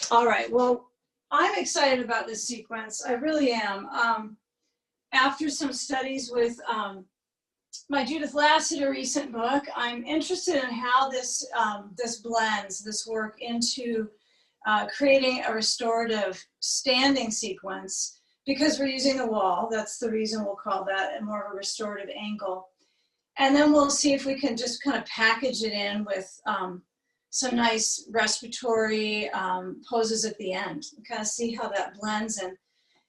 All right, well, I'm excited about this sequence. I really am. After some studies with my Judith Lassiter recent book, I'm interested in how this blends this work into creating a restorative standing sequence, because we're using the wall. That's the reason we'll call that a more of a restorative angle. And then we'll see if we can just kind of package it in with some nice respiratory poses at the end. Kind of see how that blends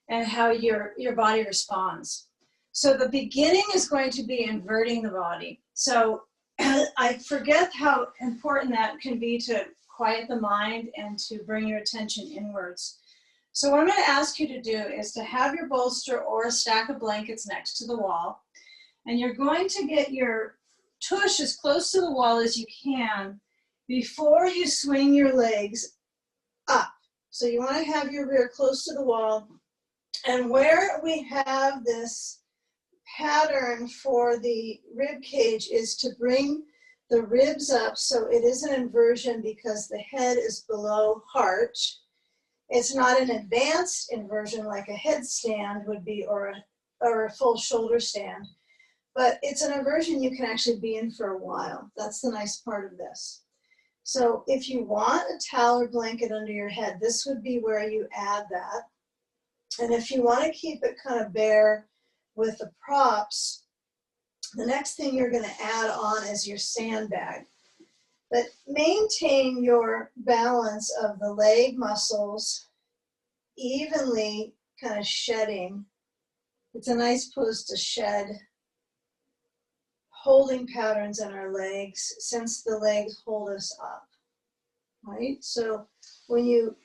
and how your body responds. So the beginning is going to be inverting the body. So I forget how important that can be to quiet the mind and to bring your attention inwards. So what I'm going to ask you to do is to have your bolster or a stack of blankets next to the wall. And you're going to get your tush as close to the wall as you can before you swing your legs up. So you want to have your rear close to the wall. And where we have this pattern for the rib cage is to bring the ribs up so it is an inversion because the head is below heart. It's not an advanced inversion like a headstand would be or a full shoulder stand. But it's an inversion you can actually be in for a while. That's the nice part of this. So if you want a towel or blanket under your head, this would be where you add that. And if you want to keep it kind of bare with the props, the next thing you're going to add on is your sandbag. But maintain your balance of the leg muscles evenly kind of shedding. It's a nice pose to shed holding patterns in our legs since the legs hold us up, right? So when you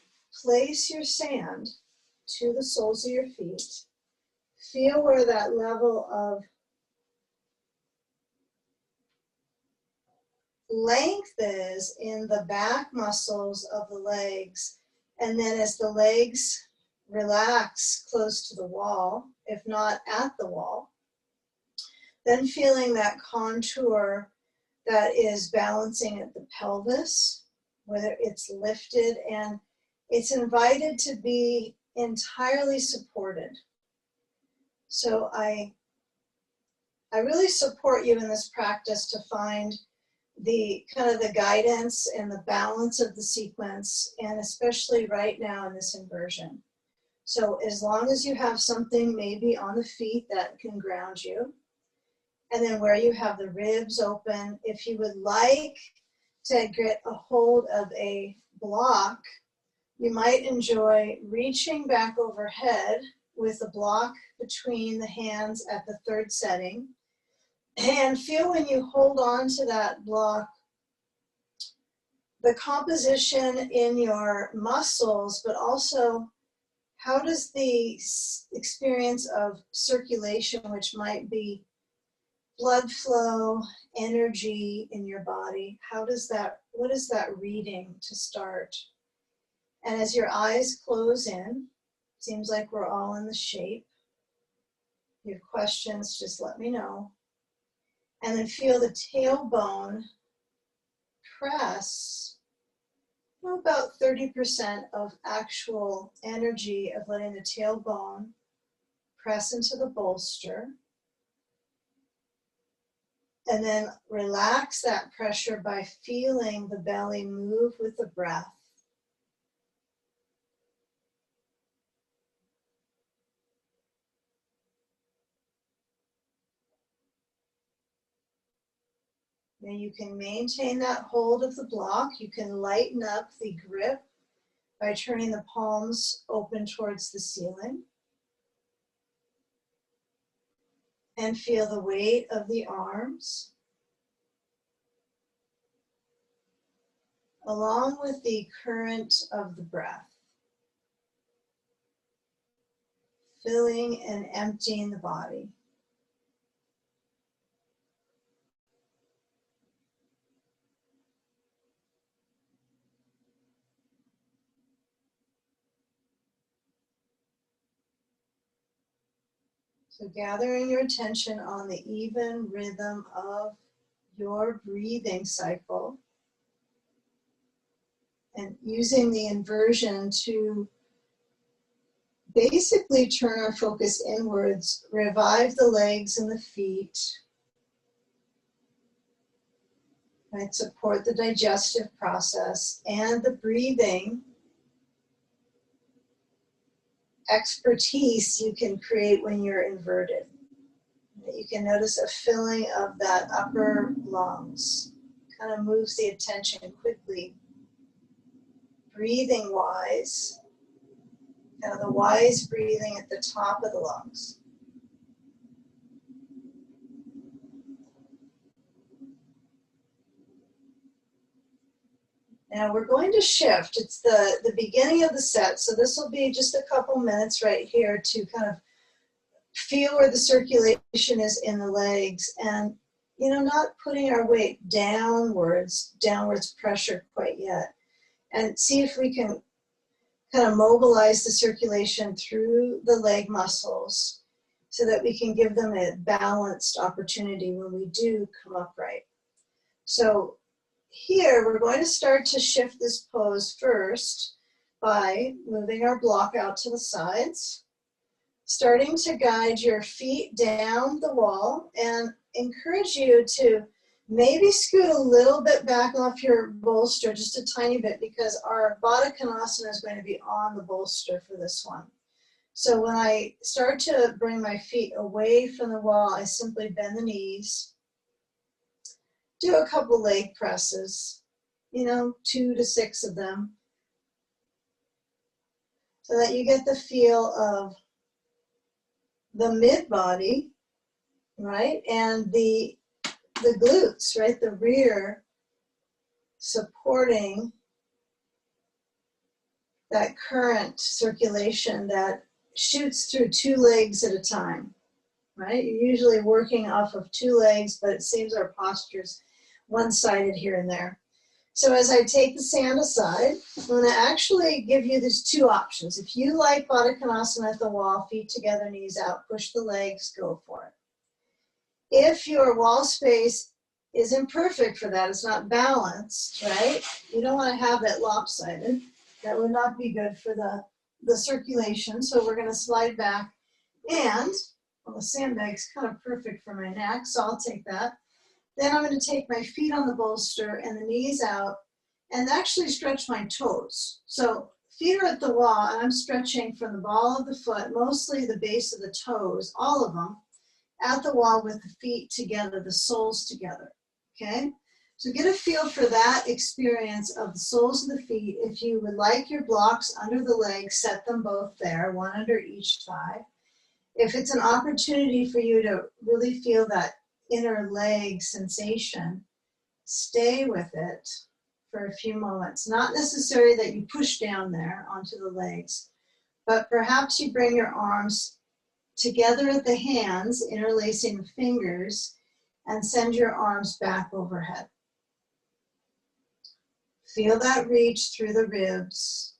place your sand to the soles of your feet, feel where that level of length is in the back muscles of the legs. And then as the legs relax close to the wall, if not at the wall, then feeling that contour that is balancing at the pelvis, whether it's lifted and it's invited to be entirely supported. So I really support you in this practice to find the kind of the guidance and the balance of the sequence, and especially right now in this inversion. So as long as you have something maybe on the feet that can ground you, and then where you have the ribs open, if you would like to get a hold of a block, you might enjoy reaching back overhead with the block between the hands at the third setting. And feel when you hold on to that block, the composition in your muscles, but also how does the experience of circulation, which might be blood flow, energy in your body, what is that reading to start? And as your eyes close in, seems like we're all in the shape. If you have questions, just let me know. And then feel the tailbone press about 30% of actual energy of letting the tailbone press into the bolster. And then relax that pressure by feeling the belly move with the breath. Now you can maintain that hold of the block. You can lighten up the grip by turning the palms open towards the ceiling. And feel the weight of the arms, along with the current of the breath, filling and emptying the body. So gathering your attention on the even rhythm of your breathing cycle. and using the inversion to basically turn our focus inwards, revive the legs and the feet, right? Support the digestive process and the breathing expertise you can create when you're inverted. You can notice a filling of that upper lungs, kind of moves the attention quickly. Breathing wise, kind of the wise breathing at the top of the lungs. Now we're going to shift. It's the beginning of the set, so this will be just a couple minutes right here to kind of feel where the circulation is in the legs and, you know, not putting our weight downwards pressure quite yet. And see if we can kind of mobilize the circulation through the leg muscles so that we can give them a balanced opportunity when we do come upright. So here, we're going to start to shift this pose first by moving our block out to the sides, starting to guide your feet down the wall, and encourage you to maybe scoot a little bit back off your bolster, just a tiny bit, because our Baddha Konasana is going to be on the bolster for this one. So when I start to bring my feet away from the wall, I simply bend the knees. Do a couple leg presses, you know, 2 to 6 of them, so that you get the feel of the mid body, right? And the glutes, right? The rear supporting that current circulation that shoots through 2 legs at a time, right? You're usually working off of 2 legs, but it seems our posture's one-sided here and there. So as I take the sand aside, I'm going to actually give you these 2 options. If you like Baddha Konasana at the wall, feet together, knees out, push the legs, go for it. If your wall space isn't perfect for that, it's not balanced, right? You don't want to have it lopsided. That would not be good for the circulation. So we're going to slide back, and well, the sandbag's kind of perfect for my neck, so I'll take that. Then I'm going to take my feet on the bolster and the knees out and actually stretch my toes. So feet are at the wall and I'm stretching from the ball of the foot, mostly the base of the toes, all of them, at the wall with the feet together, the soles together, okay? So get a feel for that experience of the soles of the feet. If you would like your blocks under the legs, set them both there, one under each thigh. If it's an opportunity for you to really feel that inner leg sensation, stay with it for a few moments. Not necessary that you push down there onto the legs, but perhaps you bring your arms together at the hands, interlacing the fingers, and send your arms back overhead. Feel that reach through the ribs.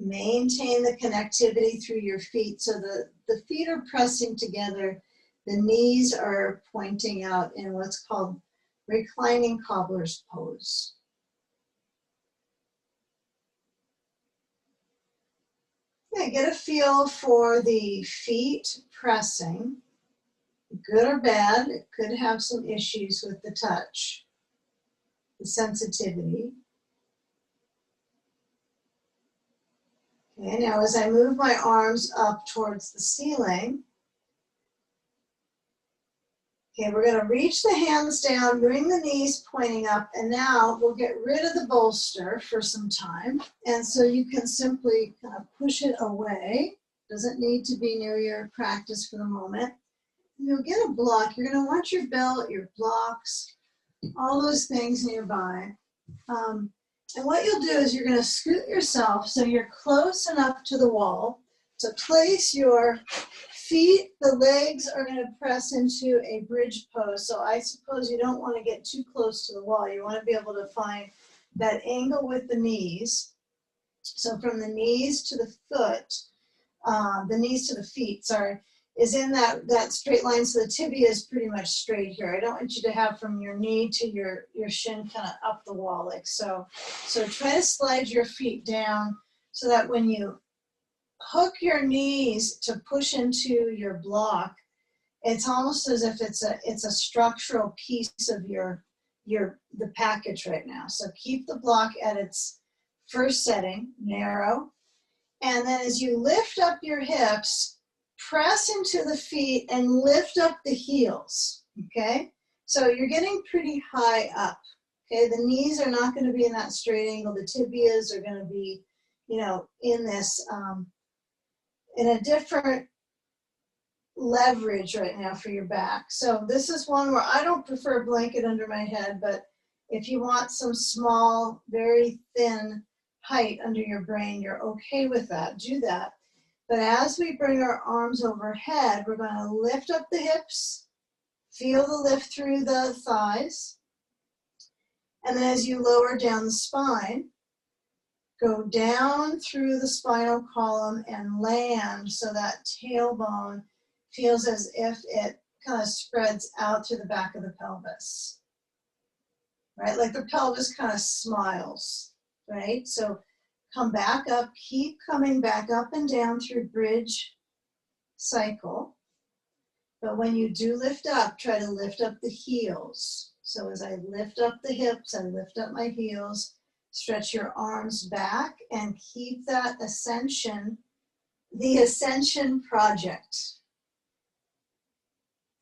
Maintain the connectivity through your feet so the feet are pressing together. The knees are pointing out in what's called reclining cobbler's pose. Yeah, get a feel for the feet pressing. Good or bad, it could have some issues with the touch, the sensitivity. Okay, now as I move my arms up towards the ceiling, okay, we're going to reach the hands down, bring the knees pointing up, and now we'll get rid of the bolster for some time. And so you can simply kind of push it away. Doesn't need to be near your practice for the moment. And you'll get a block. You're going to want your belt, your blocks, all those things nearby. And what you'll do is you're going to scoot yourself so you're close enough to the wall to place your feet. The legs are going to press into a bridge pose. So I suppose you don't want to get too close to the wall. You want to be able to find that angle with the knees. So from the knees to the foot, the knees to the feet, sorry, is in that straight line. So the tibia is pretty much straight here. I don't want you to have from your knee to your shin kind of up the wall like so. So try to slide your feet down so that when you hook your knees to push into your block, it's almost as if it's a structural piece of the package right now. So keep the block at its first setting, narrow. And then as you lift up your hips, press into the feet and lift up the heels, okay? So you're getting pretty high up, okay? The knees are not gonna be in that straight angle. The tibias are gonna be, in this, in a different leverage right now for your back. So this is one where I don't prefer a blanket under my head, but if you want some small, very thin height under your brain, you're okay with that, do that. But as we bring our arms overhead, we're going to lift up the hips, feel the lift through the thighs, and then as you lower down the spine, go down through the spinal column and land so that tailbone feels as if it kind of spreads out to the back of the pelvis, right? Like the pelvis kind of smiles, right? So come back up, keep coming back up and down through bridge cycle. But when you do lift up, try to lift up the heels. So as I lift up the hips, I lift up my heels, stretch your arms back and keep that ascension, the ascension project.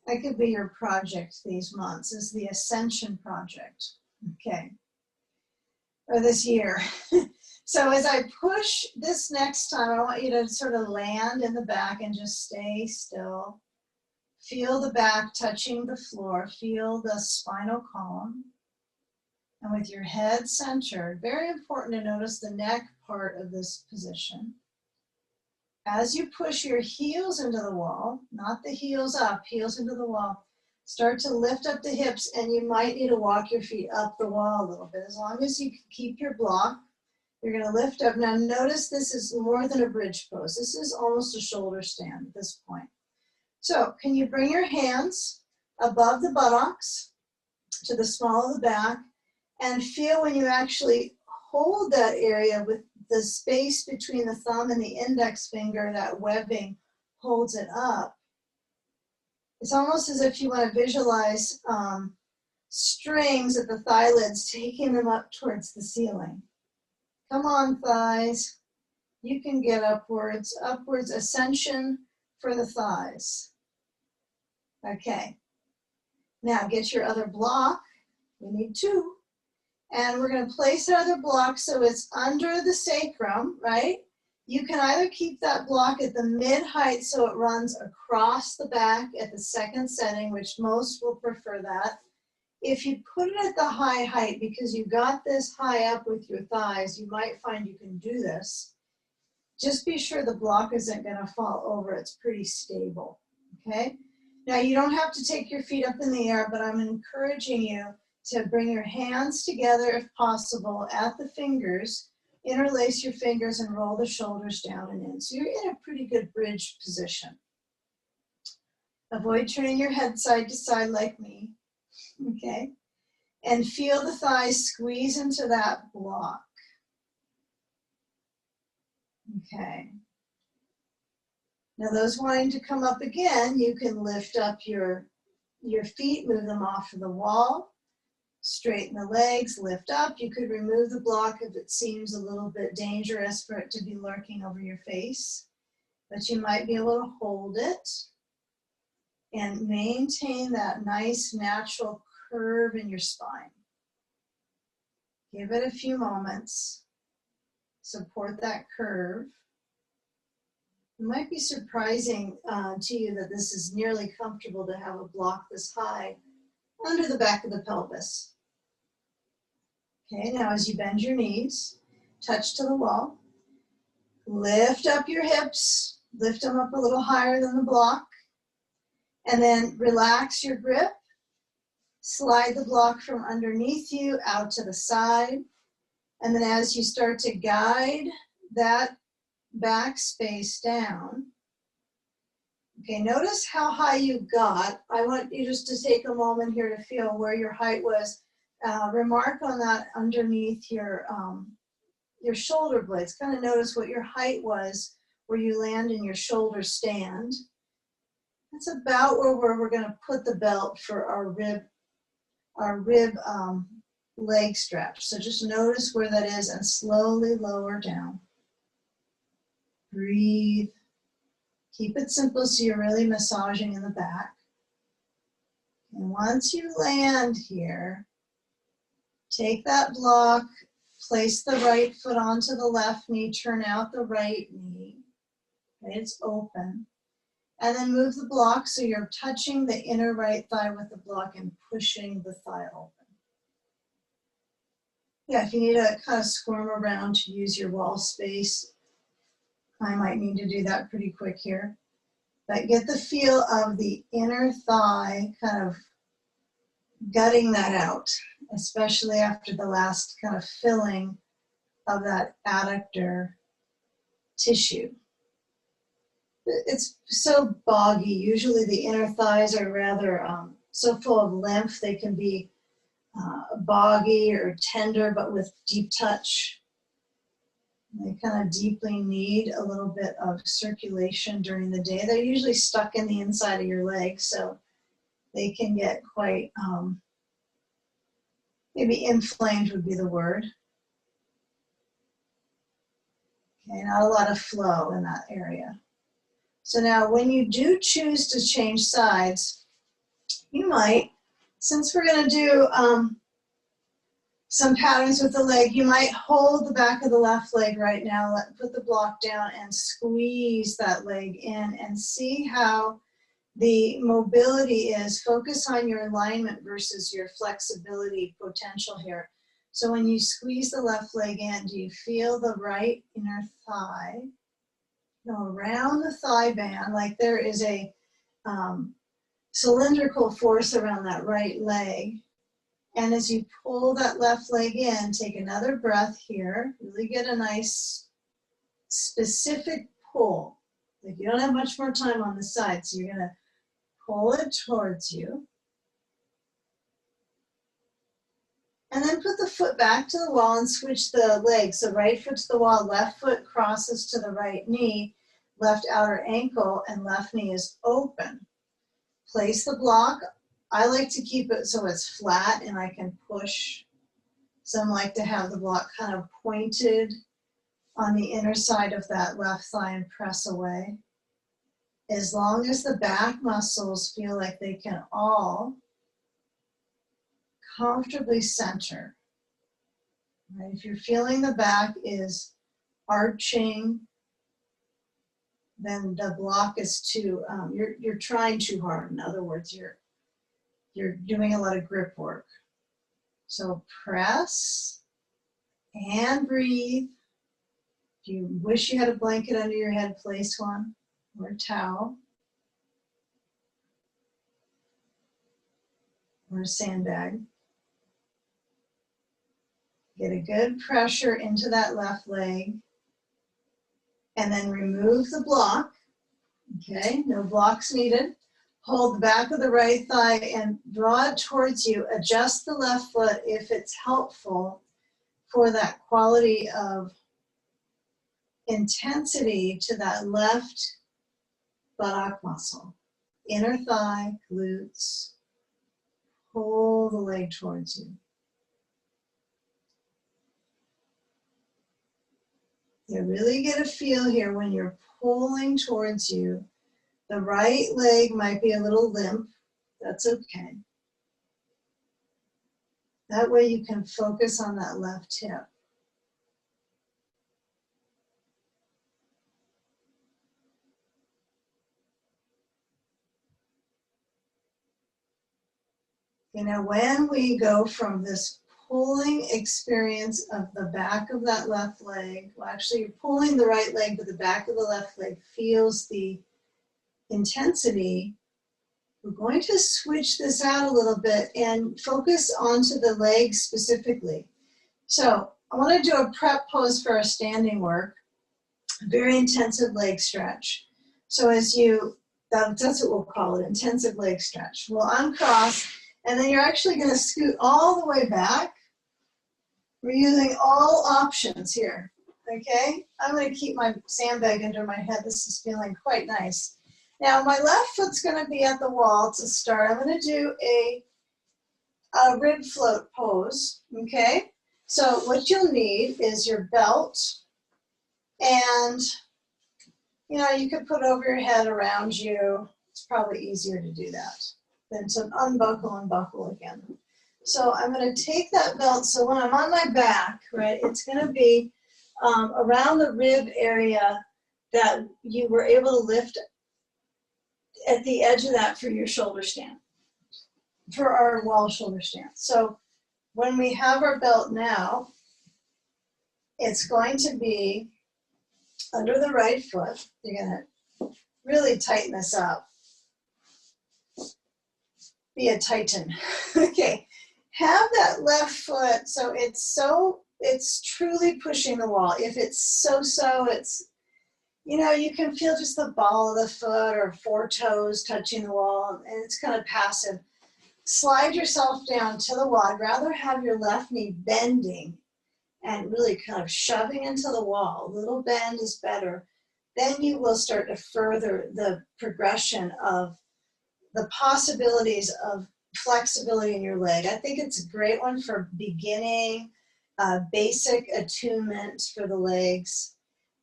That could be your project these months, is the ascension project, okay, or this year. So as I push this next time, I want you to sort of land in the back and just stay still. Feel the back touching the floor, feel the spinal column. And with your head centered, very important to notice the neck part of this position. As you push your heels into the wall, not the heels up, heels into the wall, start to lift up the hips, and you might need to walk your feet up the wall a little bit. As long as you keep your block, you're going to lift up. Now notice this is more than a bridge pose. This is almost a shoulder stand at this point. So can you bring your hands above the buttocks to the small of the back and feel when you actually hold that area with the space between the thumb and the index finger, that webbing holds it up. It's almost as if you want to visualize strings at the thigh lids, taking them up towards the ceiling. Come on, thighs. You can get upwards, ascension for the thighs. Okay. Now get your other block. We need two. And we're going to place our other block so it's under the sacrum, right? You can either keep that block at the mid-height so it runs across the back at the second setting, which most will prefer that. If you put it at the high height, because you got this high up with your thighs, you might find you can do this. Just be sure the block isn't going to fall over. It's pretty stable, okay? Now, you don't have to take your feet up in the air, but I'm encouraging you to bring your hands together if possible at the fingers, interlace your fingers and roll the shoulders down and in. So you're in a pretty good bridge position. Avoid turning your head side to side like me, okay? And feel the thighs squeeze into that block. Okay. Now those wanting to come up again, you can lift up your feet, move them off of the wall. Straighten the legs, lift up. You could remove the block if it seems a little bit dangerous for it to be lurking over your face, but you might be able to hold it and maintain that nice natural curve in your spine. Give it a few moments. Support that curve. It might be surprising to you that this is nearly comfortable to have a block this high under the back of the pelvis. Okay, now as you bend your knees, touch to the wall, lift up your hips, lift them up a little higher than the block, and then relax your grip, slide the block from underneath you out to the side, and then as you start to guide that back space down, Okay, notice how high you got. I want you just to take a moment here to feel where your height was. Remark on that underneath your shoulder blades. Kind of notice what your height was where you land in your shoulder stand. That's about where we're going to put the belt for our rib leg stretch. So just notice where that is and slowly lower down. Breathe. Keep it simple so you're really massaging in the back. And once you land here, take that block, place the right foot onto the left knee, turn out the right knee. Okay, it's open. And then move the block so you're touching the inner right thigh with the block and pushing the thigh open. Yeah, if you need to kind of squirm around to use your wall space, I might need to do that pretty quick here. But get the feel of the inner thigh kind of gutting that out, especially after the last kind of filling of that adductor tissue. It's so boggy. Usually the inner thighs are rather so full of lymph. They can be boggy or tender, but with deep touch. They kind of deeply need a little bit of circulation during the day. They're usually stuck in the inside of your leg, so they can get quite, maybe inflamed would be the word. Okay, not a lot of flow in that area. So now when you do choose to change sides, you might, since we're going to do some patterns with the leg, you might hold the back of the left leg right now, put the block down and squeeze that leg in and see how the mobility is. Focus on your alignment versus your flexibility potential here. So when you squeeze the left leg in, do you feel the right inner thigh go around the thigh band like there is a cylindrical force around that right leg? And as you pull that left leg in, take another breath here. Really get a nice specific pull. Like you don't have much more time on the side, so you're going to pull it towards you. And then put the foot back to the wall and switch the legs. So right foot to the wall, left foot crosses to the right knee, left outer ankle, and left knee is open. Place the block. I like to keep it so it's flat and I can push. Some like to have the block kind of pointed on the inner side of that left thigh and press away. As long as the back muscles feel like they can all comfortably center. Right? If you're feeling the back is arching, then the block is too, you're trying too hard. In other words, you're doing a lot of grip work. So press and breathe. If you wish you had a blanket under your head, place one, or a towel, or a sandbag. Get a good pressure into that left leg, and then remove the block. Okay, no blocks needed. Hold the back of the right thigh and draw it towards you. Adjust the left foot if it's helpful for that quality of intensity to that left buttock muscle. Inner thigh, glutes. Pull the leg towards you. You really get a feel here when you're pulling towards you. The right leg might be a little limp. That's okay. That way you can focus on that left hip. You know, when we go from this pulling experience of the back of that left leg, well, actually you're pulling the right leg, but the back of the left leg feels the intensity. We're going to switch this out a little bit and focus onto the legs specifically. So I want to do a prep pose for our standing work, a very intensive leg stretch. So as you That's what we'll call it, intensive leg stretch. We'll uncross, and then you're actually going to scoot all the way back. We're using all options here, okay? I'm going to keep my sandbag under my head. This is feeling quite nice. Now, my left foot's going to be at the wall to start. I'm going to do a rib float pose, okay? So what you'll need is your belt, and you know, you could put over your head around you. It's probably easier to do that than to unbuckle and buckle again. So I'm going to take that belt, so when I'm on my back, right, it's going to be around the rib area that you were able to lift at the edge of that for your shoulder stand, for our wall shoulder stand. So when we have our belt now, it's going to be under the right foot. You're going to really tighten this up. Be a titan. Okay. Have that left foot so it's truly pushing the wall. If it's so-so, it's, you know, you can feel just the ball of the foot or 4 toes touching the wall, and it's kind of passive. Slide yourself down to the wall. I'd rather have your left knee bending and really kind of shoving into the wall. A little bend is better. Then you will start to further the progression of the possibilities of flexibility in your leg. I think it's a great one for beginning, basic attunement for the legs,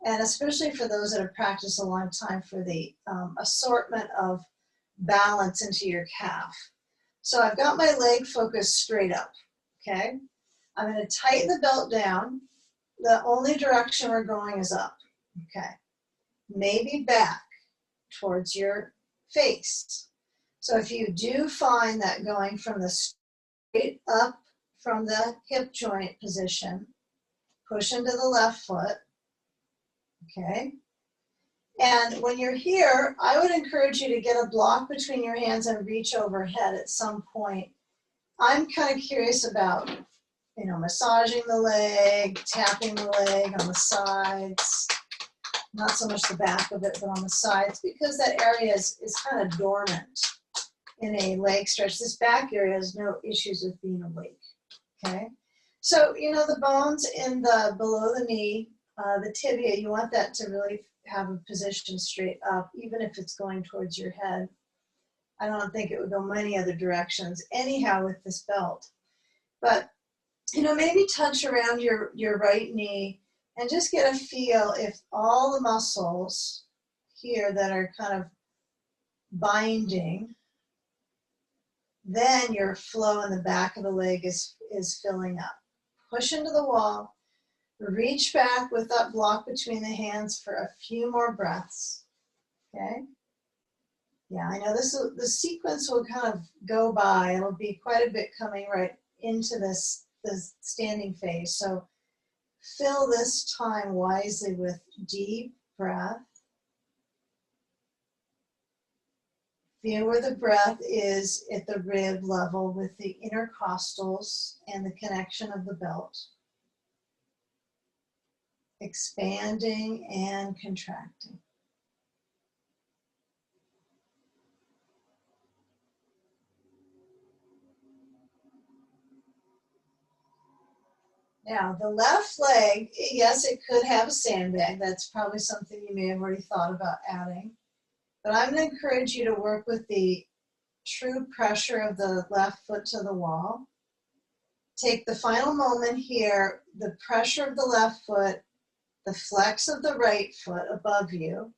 and especially for those that have practiced a long time for the assortment of balance into your calf. So I've got my leg focused straight up, okay? I'm going to tighten the belt down. The only direction we're going is up, okay? Maybe back towards your face. So if you do find that going from the straight up from the hip joint position, push into the left foot, okay? And when you're here, I would encourage you to get a block between your hands and reach overhead at some point. I'm kind of curious about, you know, massaging the leg, tapping the leg on the sides, not so much the back of it, but on the sides, because that area is kind of dormant in a leg stretch. This back area has no issues with being awake, okay? So, you know, the bones in the below the knee, the tibia, you want that to really have a position straight up, even if it's going towards your head. I don't think it would go many other directions anyhow with this belt. But, you know, maybe touch around your right knee and just get a feel if all the muscles here that are kind of binding, then your flow in the back of the leg is filling up. Push into the wall. Reach back with that block between the hands for a few more breaths, okay? Yeah, I know the sequence will kind of go by. It'll be quite a bit coming right into the standing phase. So fill this time wisely with deep breath. Feel where the breath is at the rib level with the intercostals and the connection of the belt. Expanding and contracting. Now, the left leg, yes, it could have a sandbag. That's probably something you may have already thought about adding. But I'm going to encourage you to work with the true pressure of the left foot to the wall. Take the final moment here, the pressure of the left foot, the flex of the right foot above you.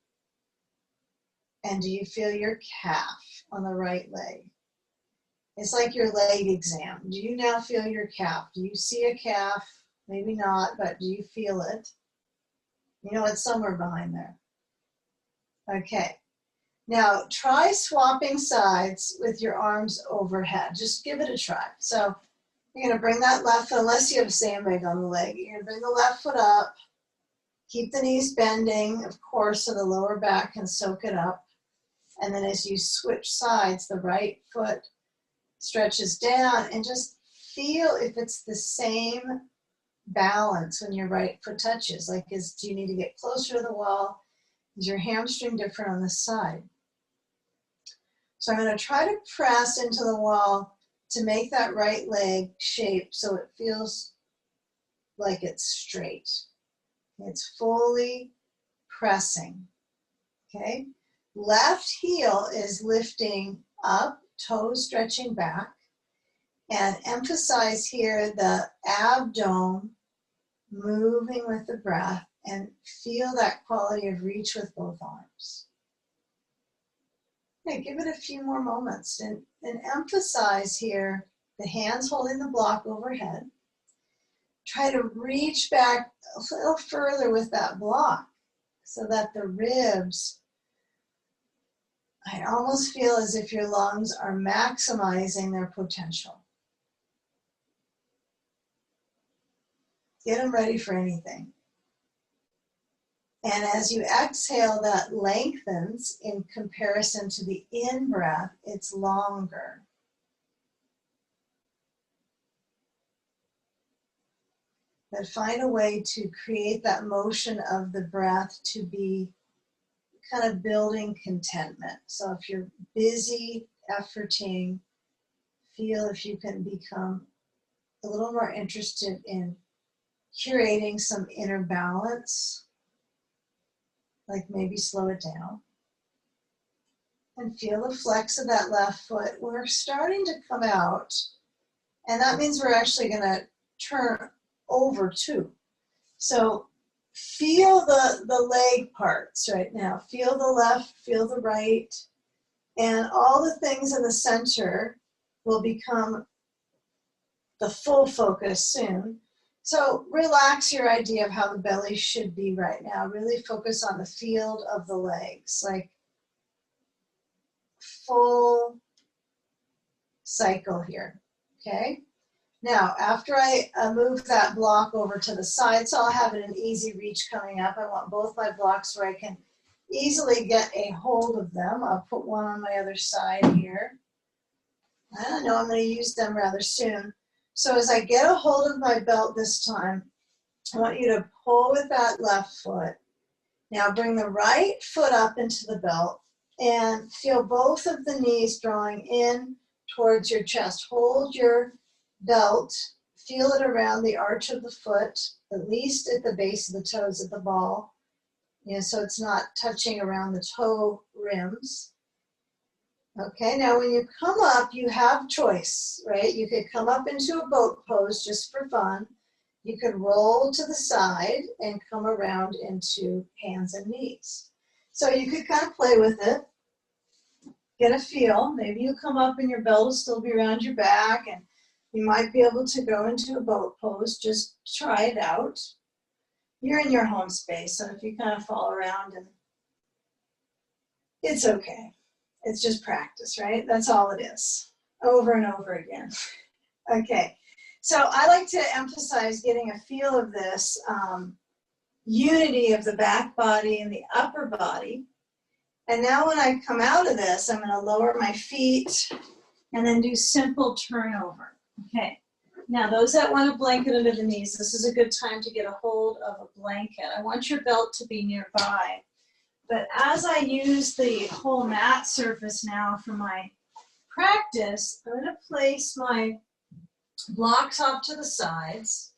And do you feel your calf on the right leg? It's like your leg exam. Do you now feel your calf? Do you see a calf? Maybe not, but do you feel it? You know, it's somewhere behind there. Okay. Now, try swapping sides with your arms overhead. Just give it a try. So you're going to bring that left foot, unless you have a sandbag on the leg, you're going to bring the left foot up. Keep the knees bending, of course, so the lower back can soak it up. And then as you switch sides, the right foot stretches down, and just feel if it's the same balance when your right foot touches. Like, do you need to get closer to the wall? Is your hamstring different on this side? So I'm going to try to press into the wall to make that right leg shape so it feels like it's straight. It's fully pressing, okay? Left heel is lifting up, toes stretching back, and emphasize here the abdomen moving with the breath and feel that quality of reach with both arms. Okay, give it a few more moments and emphasize here the hands holding the block overhead. Try to reach back a little further with that block so that the ribs, I almost feel as if your lungs are maximizing their potential. Get them ready for anything. And as you exhale, that lengthens in comparison to the in-breath, it's longer. But find a way to create that motion of the breath to be kind of building contentment. So if you're busy, efforting, feel if you can become a little more interested in curating some inner balance, like maybe slow it down. And feel the flex of that left foot. We're starting to come out, and that means we're actually going to turn over too. So feel the leg parts right now. Feel the left, feel the right, and all the things in the center will become the full focus soon. So relax your idea of how the belly should be right now. Really focus on the field of the legs, like full cycle here, okay? Now, after I move that block over to the side, so I'll have it an easy reach coming up. I want both my blocks where I can easily get a hold of them. I'll put one on my other side here. I don't know, I'm going to use them rather soon. So as I get a hold of my belt this time, I want you to pull with that left foot. Now bring the right foot up into the belt and feel both of the knees drawing in towards your chest. Hold your belt, feel it around the arch of the foot, at least at the base of the toes of the ball, so it's not touching around the toe rims. Okay, now when you come up, you have choice, right? You could come up into a boat pose just for fun. You could roll to the side and come around into hands and knees. So you could kind of play with it, get a feel. Maybe you come up and your belt will still be around your back, and you might be able to go into a boat pose. Just try it out. You're in your home space, so if you kind of fall around, and it's okay. It's just practice, right? That's all it is, over and over again. Okay, so I like to emphasize getting a feel of this unity of the back body and the upper body. And now when I come out of this, I'm going to lower my feet and then do simple turnover. Okay, now those that want a blanket under the knees, this is a good time to get a hold of a blanket. I want your belt to be nearby. But as I use the whole mat surface now for my practice, I'm going to place my blocks off to the sides.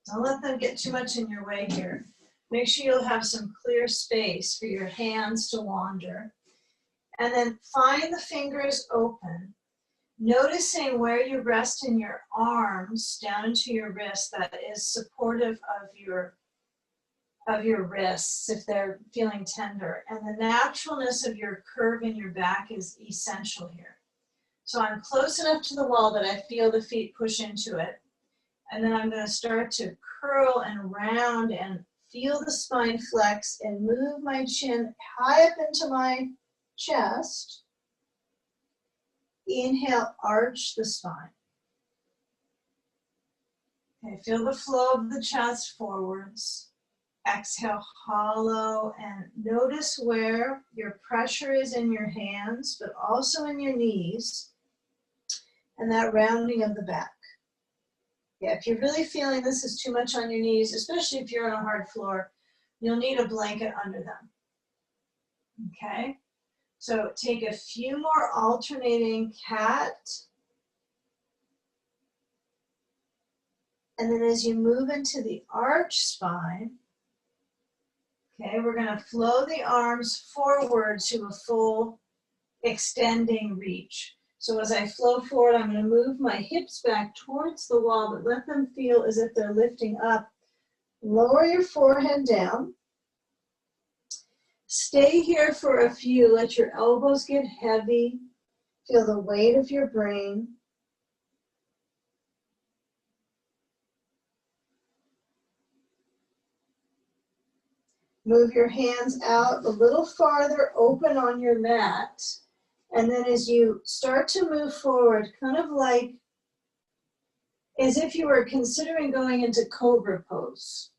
Don't let them get too much in your way here. Make sure you'll have some clear space for your hands to wander. And then find the fingers open, noticing where you rest in your arms down into your wrist that is supportive of your wrists if they're feeling tender. And the naturalness of your curve in your back is essential here. So I'm close enough to the wall that I feel the feet push into it. And then I'm going to start to curl and round and feel the spine flex and move my chin high up into my chest. Inhale, arch the spine. Okay, feel the flow of the chest forwards. Exhale, hollow, and notice where your pressure is in your hands, but also in your knees, and that rounding of the back. Yeah, if you're really feeling this is too much on your knees, especially if you're on a hard floor, you'll need a blanket under them. Okay? So take a few more alternating cat. And then as you move into the arch spine, okay, we're going to flow the arms forward to a full extending reach. So as I flow forward, I'm going to move my hips back towards the wall, but let them feel as if they're lifting up. Lower your forehead down. Stay here for a few. Let your elbows get heavy. Feel the weight of your brain. Move your hands out a little farther, open on your mat. And then as you start to move forward, kind of like as if you were considering going into cobra pose.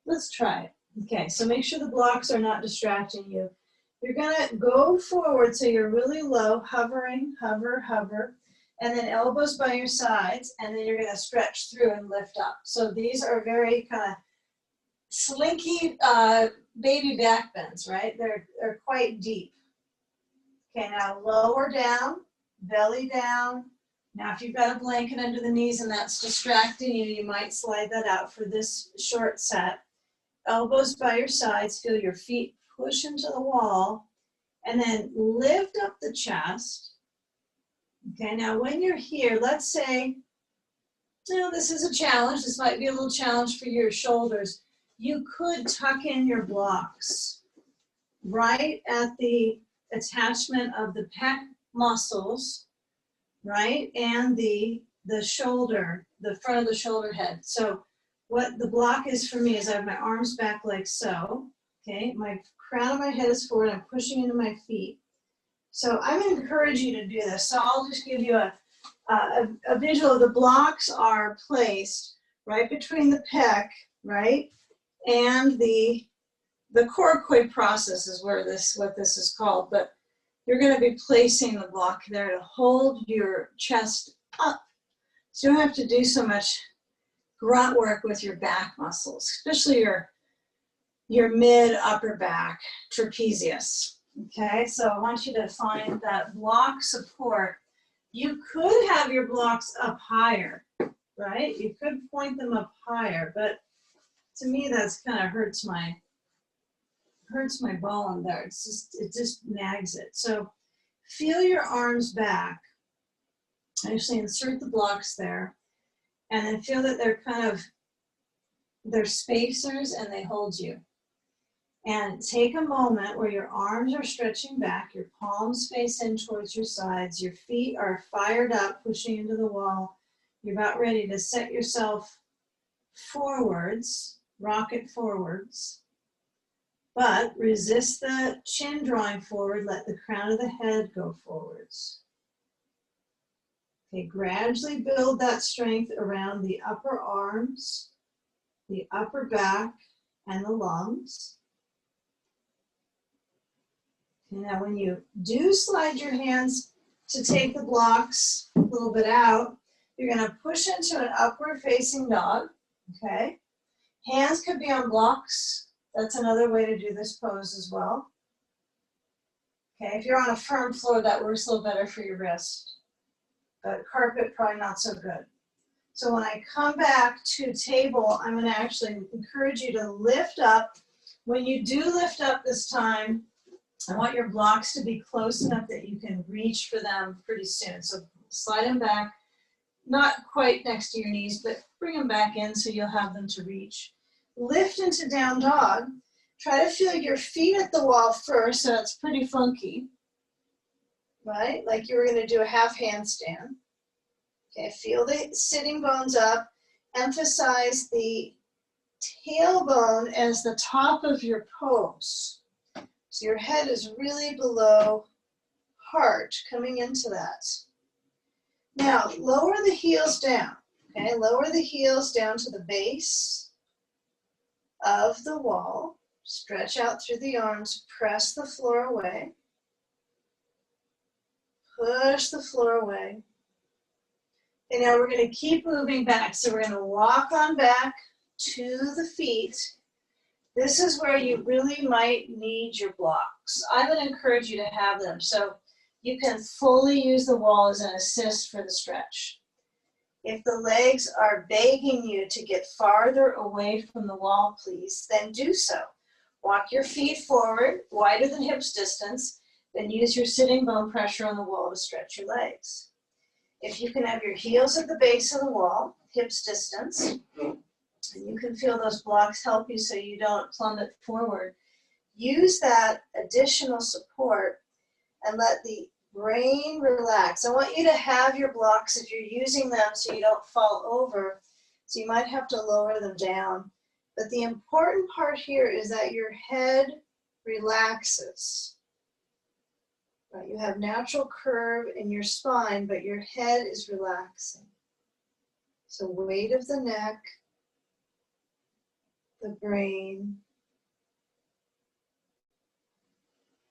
Let's try it. Okay, so make sure the blocks are not distracting you. You're gonna go forward so you're really low, hovering, hover, hover, and then elbows by your sides, and then you're gonna stretch through and lift up. So these are very kind of slinky baby back bends, right? They're quite deep. Okay, now lower down, belly down. Now if you've got a blanket under the knees and that's distracting you, you might slide that out for this short set. Elbows by your sides, feel your feet push into the wall, and then lift up the chest. Okay, now when you're here, let's say, you know, this is a challenge. This might be a little challenge for your shoulders. You could tuck in your blocks right at the attachment of the pec muscles, right, and the shoulder, the front of the shoulder head. So what the block is for me is I have my arms back like so, okay, my crown of my head is forward, I'm pushing into my feet. So I'm going to encourage you to do this. So I'll just give you a visual. The blocks are placed right between the pec, right, and the coracoid process is what this is called, but you're going to be placing the block there to hold your chest up. So you don't have to do so much grunt work with your back muscles, especially your mid upper back, trapezius. Okay, so I want you to find that block support. You could have your blocks up higher, right? You could point them up higher, but to me that's kind of hurts my bone there. It just nags it. So feel your arms back. Actually insert the blocks there, and then feel that they're spacers and they hold you. And take a moment where your arms are stretching back, your palms face in towards your sides, your feet are fired up, pushing into the wall. You're about ready to set yourself forwards, rocket forwards, but resist the chin drawing forward, let the crown of the head go forwards. Okay, gradually build that strength around the upper arms, the upper back, and the lungs. And now when you do slide your hands to take the blocks a little bit out, you're going to push into an upward facing dog, okay? Hands could be on blocks. That's another way to do this pose as well. Okay, if you're on a firm floor, that works a little better for your wrist. But carpet, probably not so good. So when I come back to table, I'm going to actually encourage you to lift up. When you do lift up this time, I want your blocks to be close enough that you can reach for them pretty soon. So slide them back, not quite next to your knees, but bring them back in so you'll have them to reach. Lift into down dog. Try to feel your feet at the wall first, so it's pretty funky, right? Like you were going to do a half handstand. Okay, feel the sitting bones up. Emphasize the tailbone as the top of your pose. So your head is really below heart, coming into that. Now, lower the heels down, okay? Lower the heels down to the base of the wall. Stretch out through the arms, press the floor away. Push the floor away. And now we're going to keep moving back. So we're going to walk on back to the feet. This is where you really might need your blocks. I would encourage you to have them so you can fully use the wall as an assist for the stretch. If the legs are begging you to get farther away from the wall, please, then do so. Walk your feet forward, wider than hips distance, then use your sitting bone pressure on the wall to stretch your legs. If you can have your heels at the base of the wall, hips distance, and you can feel those blocks help you so you don't plummet forward, use that additional support and let the brain relax. I want you to have your blocks if you're using them so you don't fall over. So you might have to lower them down. But the important part here is that your head relaxes. Right? You have natural curve in your spine, but your head is relaxing. So weight of the neck, the brain.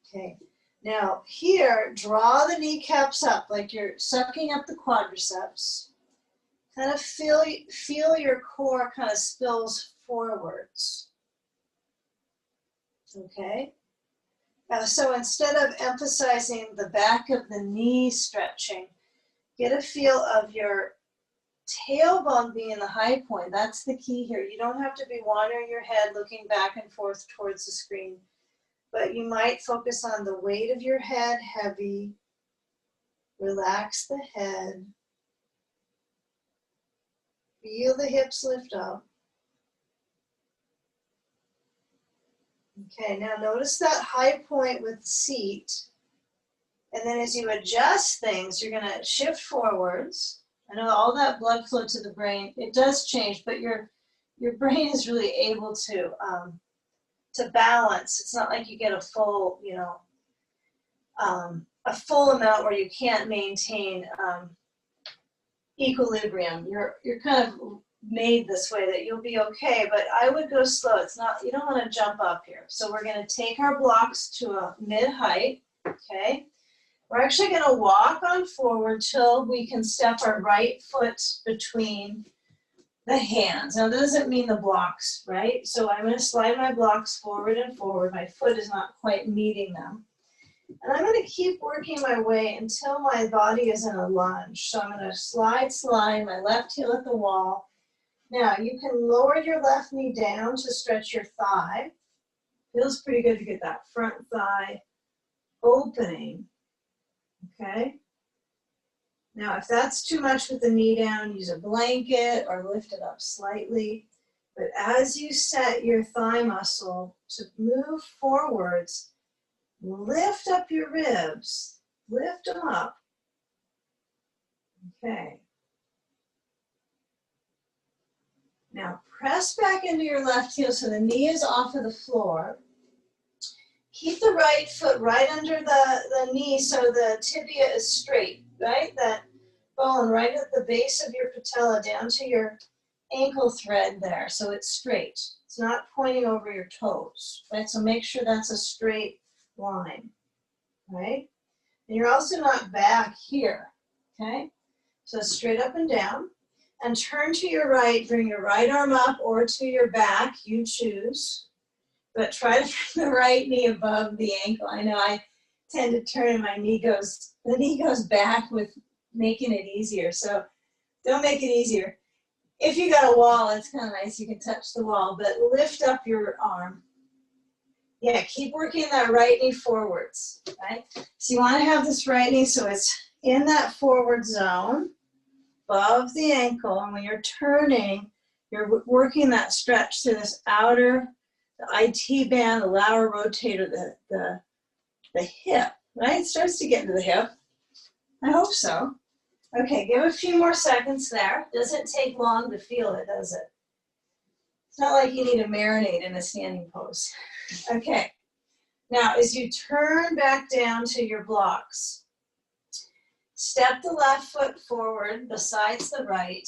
Okay. Now here, draw the kneecaps up like you're sucking up the quadriceps. Kind of feel your core kind of spills forwards. Okay? So instead of emphasizing the back of the knee stretching, get a feel of your tailbone being the high point. That's the key here. You don't have to be wandering your head looking back and forth towards the screen, but you might focus on the weight of your head heavy. Relax the head. Feel the hips lift up. Okay, now notice that high point with the seat. And then as you adjust things, you're going to shift forwards. I know all that blood flow to the brain, it does change, but your brain is really able to balance. It's not like you get a full, a full amount where you can't maintain equilibrium. You're kind of made this way that you'll be okay, but I would go slow. It's not, you don't want to jump up here. So we're going to take our blocks to a mid-height, okay? We're actually going to walk on forward till we can step our right foot between the hands. Now, that doesn't mean the blocks, right? So I'm going to slide my blocks forward and forward. My foot is not quite meeting them. And I'm going to keep working my way until my body is in a lunge. So I'm going to slide, my left heel at the wall. Now, you can lower your left knee down to stretch your thigh. Feels pretty good to get that front thigh opening. Okay? Now, if that's too much with the knee down, use a blanket or lift it up slightly. But as you set your thigh muscle to move forwards, lift up your ribs. Lift them up. Okay. Now, press back into your left heel so the knee is off of the floor. Keep the right foot right under the knee so the tibia is straight, right? That bone right at the base of your patella down to your ankle thread there, so it's straight. It's not pointing over your toes, right? So make sure that's a straight line, right? And you're also not back here, okay? So straight up and down. And turn to your right, bring your right arm up or to your back, you choose. But try to bring the right knee above the ankle. I know I tend to turn and the knee goes back with making it easier. So don't make it easier. If you got a wall, it's kind of nice, you can touch the wall, but lift up your arm. Yeah, keep working that right knee forwards, right? So you want to have this right knee so it's in that forward zone, above the ankle, and when you're turning, you're working that stretch through this outer, the IT band, the lateral rotator, the hip, right? It starts to get into the hip. I hope so. Okay, give a few more seconds there. Doesn't take long to feel it, does it? It's not like you need to marinate in a standing pose. Okay, now as you turn back down to your blocks, step the left foot forward besides the right.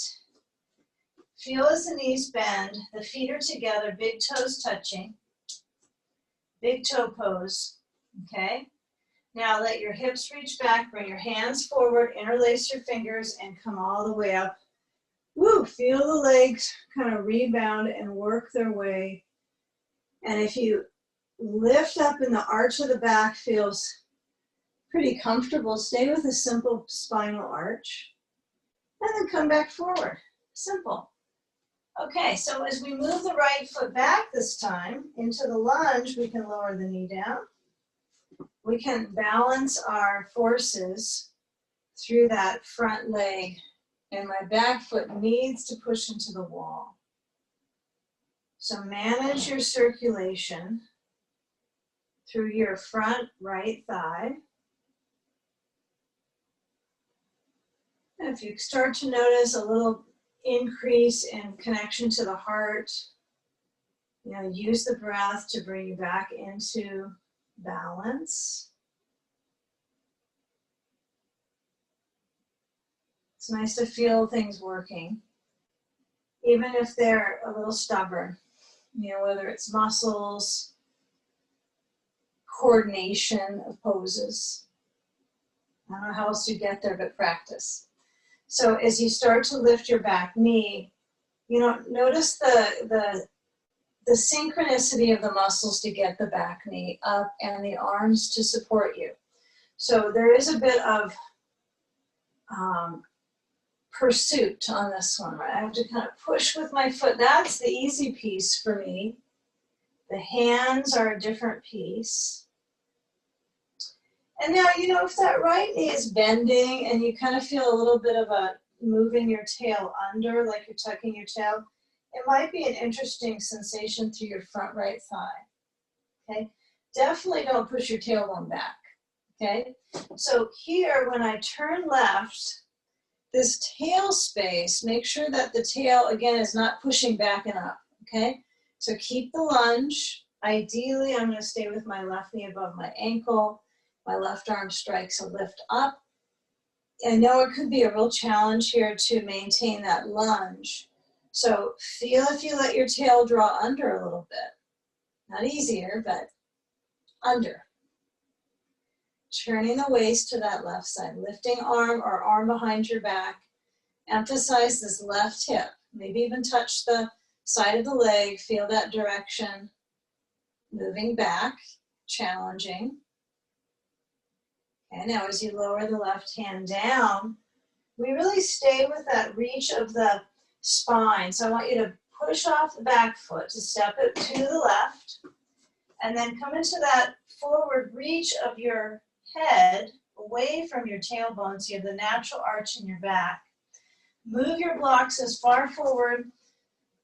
Feel as the knees bend, the feet are together, big toes touching. Big toe pose, okay? Now let your hips reach back, bring your hands forward, interlace your fingers, and come all the way up. Woo, feel the legs kind of rebound and work their way And if you lift up and the arch of the back feels pretty comfortable, stay with a simple spinal arch. And then come back forward. Simple. Okay, so as we move the right foot back this time into the lunge, we can lower the knee down. We can balance our forces through that front leg, and my back foot needs to push into the wall. So manage your circulation through your front right thigh. And if you start to notice a little increase in connection to the heart, use the breath to bring you back into balance. It's nice to feel things working, even if they're a little stubborn, whether it's muscles, coordination of poses. I don't know how else you get there, but practice. So as you start to lift your back knee, notice the synchronicity of the muscles to get the back knee up and the arms to support you. So there is a bit of pursuit on this one, right? I have to kind of push with my foot. That's the easy piece for me. The hands are a different piece. And now, if that right knee is bending and you kind of feel a little bit of a moving your tail under, like you're tucking your tail, it might be an interesting sensation through your front right thigh, okay? Definitely don't push your tailbone back, okay? So here, when I turn left, this tail space, make sure that the tail, again, is not pushing back and up, okay? So keep the lunge. Ideally, I'm gonna stay with my left knee above my ankle. My left arm strikes a lift up. I know it could be a real challenge here to maintain that lunge. So feel if you let your tail draw under a little bit. Not easier, but under. Turning the waist to that left side, lifting arm or arm behind your back. Emphasize this left hip. Maybe even touch the side of the leg, feel that direction. Moving back, challenging. And now as you lower the left hand down, we really stay with that reach of the spine. So I want you to push off the back foot to step it to the left, and then come into that forward reach of your head away from your tailbone so you have the natural arch in your back. Move your blocks as far forward,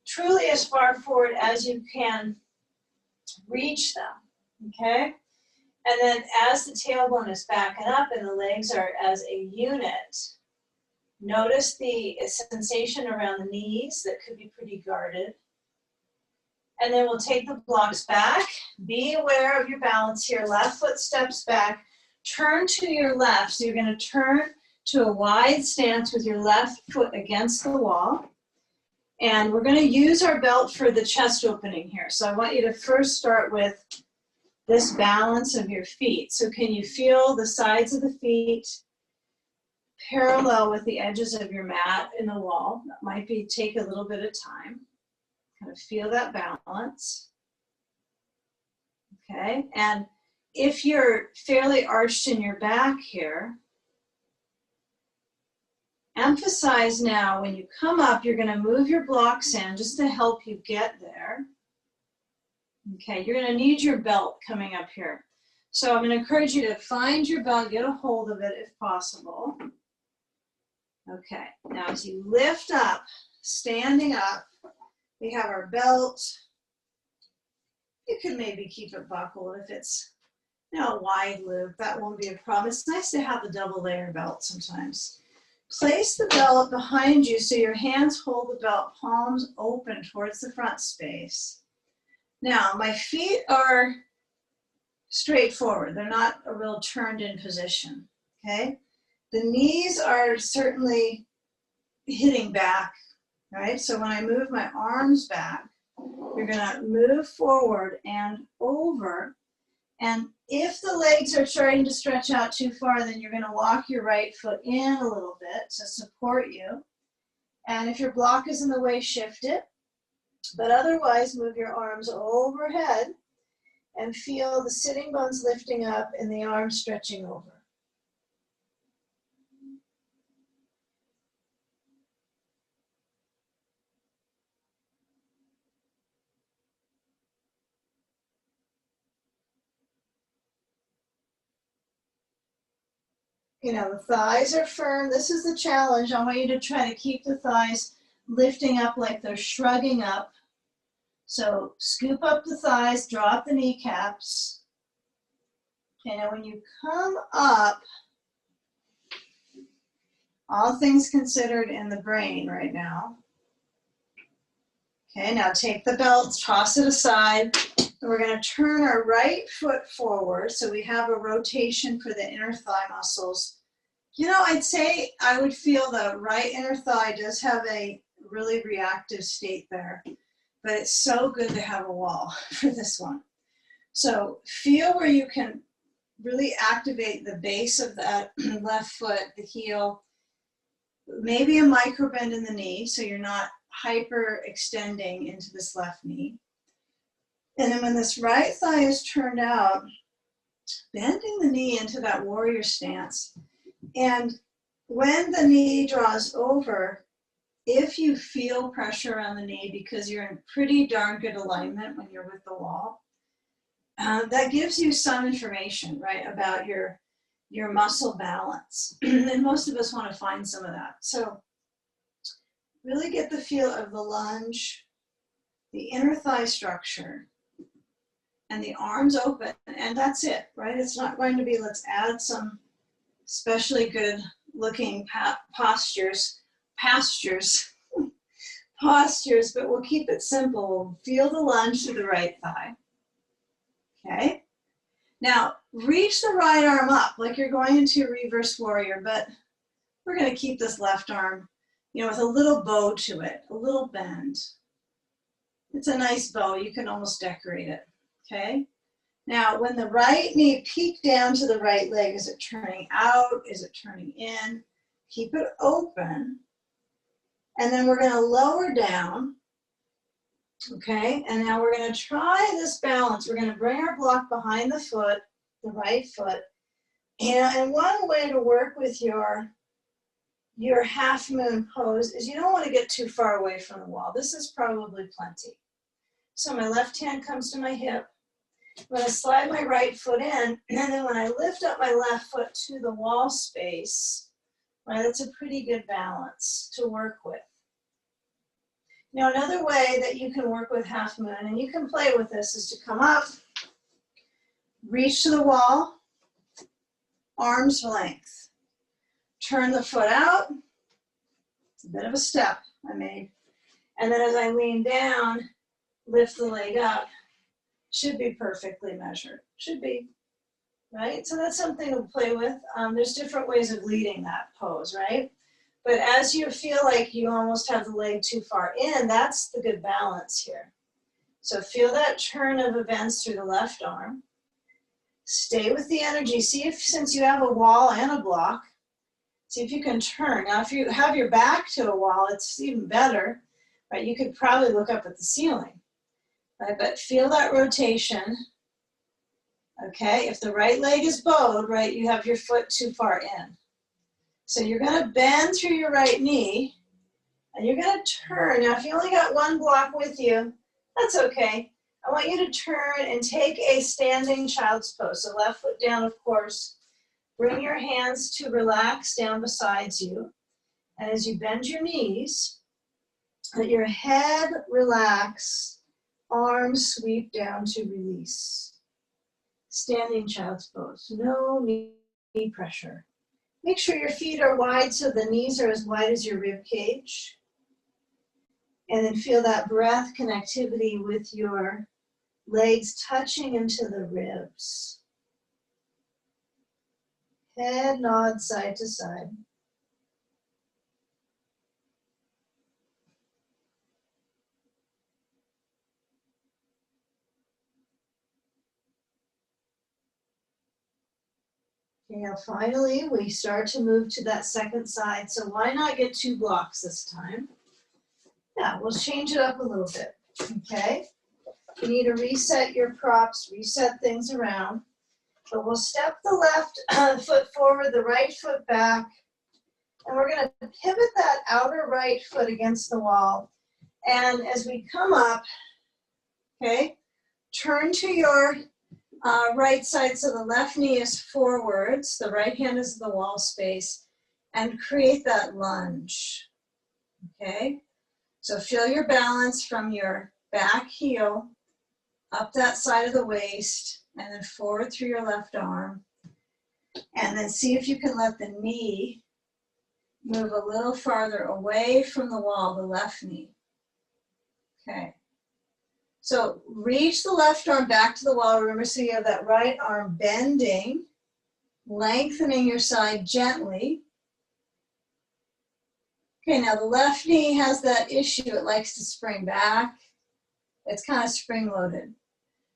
truly as far forward as you can reach them, okay? And then as the tailbone is backing up and the legs are as a unit, notice the sensation around the knees that could be pretty guarded. And then we'll take the blocks back. Be aware of your balance here. Left foot steps back. Turn to your left. So you're going to turn to a wide stance with your left foot against the wall. And we're going to use our belt for the chest opening here. So I want you to first start with this balance of your feet. So can you feel the sides of the feet parallel with the edges of your mat in the wall? That might take a little bit of time. Kind of feel that balance. Okay, and if you're fairly arched in your back here, emphasize now when you come up, you're going to move your blocks in just to help you get there. Okay, you're going to need your belt coming up here. So I'm going to encourage you to find your belt, get a hold of it if possible. Okay, now as you lift up, standing up, we have our belt. You could maybe keep it buckled if it's a wide loop. That won't be a problem. It's nice to have the double layer belt sometimes. Place the belt behind you so your hands hold the belt, palms open towards the front space. Now, my feet are straight forward. They're not a real turned in position, okay? The knees are certainly hitting back, right? So when I move my arms back, you're gonna move forward and over. And if the legs are starting to stretch out too far, then you're gonna walk your right foot in a little bit to support you. And if your block is in the way, shift it. But otherwise, move your arms overhead and feel the sitting bones lifting up and the arms stretching over. You know, the thighs are firm. This is the challenge. I want you to try to keep the thighs lifting up like they're shrugging up. So scoop up the thighs, drop the kneecaps. Okay, now when you come up, all things considered in the brain right now. Okay, now take the belt, toss it aside. And we're going to turn our right foot forward so we have a rotation for the inner thigh muscles. You know, I'd say I would feel the right inner thigh does have a really reactive state there, but it's so good to have a wall for this one. So feel where you can really activate the base of that left foot, the heel, maybe a micro bend in the knee so you're not hyper extending into this left knee. And then when this right thigh is turned out, bending the knee into that warrior stance. And when the knee draws over, if you feel pressure on the knee because you're in pretty darn good alignment when you're with the wall, that gives you some information, right, about your muscle balance. And most of us want to find some of that. So really get the feel of the lunge, the inner thigh structure, and the arms open, and that's it, right? It's not going to be, let's add some especially good looking postures, but we'll keep it simple. We'll feel the lunge to the right thigh. Okay. Now reach the right arm up like you're going into a reverse warrior, but we're going to keep this left arm, you know, with a little bow to it, a little bend. It's a nice bow. You can almost decorate it. Okay. Now, when the right knee peek down to the right leg, is it turning out? Is it turning in? Keep it open. And then we're going to lower down. Okay, and now we're going to try this balance. We're going to bring our block behind the foot, the right foot. And one way to work with your half moon pose is you don't want to get too far away from the wall. This is probably plenty. So my left hand comes to my hip. I'm going to slide my right foot in, and then when I lift up my left foot to the wall space, right, that's a pretty good balance to work with. Now, another way that you can work with half moon, and you can play with this, is to come up, reach to the wall, arm's length. Turn the foot out. It's a bit of a step I made. And then as I lean down, lift the leg up. Should be perfectly measured. Should be, right? So that's something to play with. There's different ways of leading that pose, right? But as you feel like you almost have the leg too far in, that's the good balance here. So feel that turn of events through the left arm. Stay with the energy. See if, since you have a wall and a block, see if you can turn. Now, if you have your back to a wall, it's even better, right? You could probably look up at the ceiling, right? But feel that rotation. Okay, if the right leg is bowed, right, you have your foot too far in. So you're going to bend through your right knee, and you're going to turn. Now, if you only got one block with you, that's okay. I want you to turn and take a standing child's pose. So left foot down, of course. Bring your hands to relax down beside you. And as you bend your knees, let your head relax, arms sweep down to release. Standing child's pose, no knee pressure. Make sure your feet are wide so the knees are as wide as your rib cage. And then feel that breath connectivity with your legs touching into the ribs. Head nod side to side. Okay, now finally, we start to move to that second side. So why not get 2 blocks this time? Yeah, we'll change it up a little bit. Okay? You need to reset your props, reset things around. But we'll step the left foot forward, the right foot back, and we're going to pivot that outer right foot against the wall. And as we come up, okay, turn to your right side so the left knee is forwards, the right hand is the wall space, and create that lunge, okay? So feel your balance from your back heel up that side of the waist and then forward through your left arm. And then see if you can let the knee move a little farther away from the wall, the left knee. Okay. So reach the left arm back to the wall. Remember, so you have that right arm bending, lengthening your side gently. Okay, now the left knee has that issue. It likes to spring back. It's kind of spring-loaded.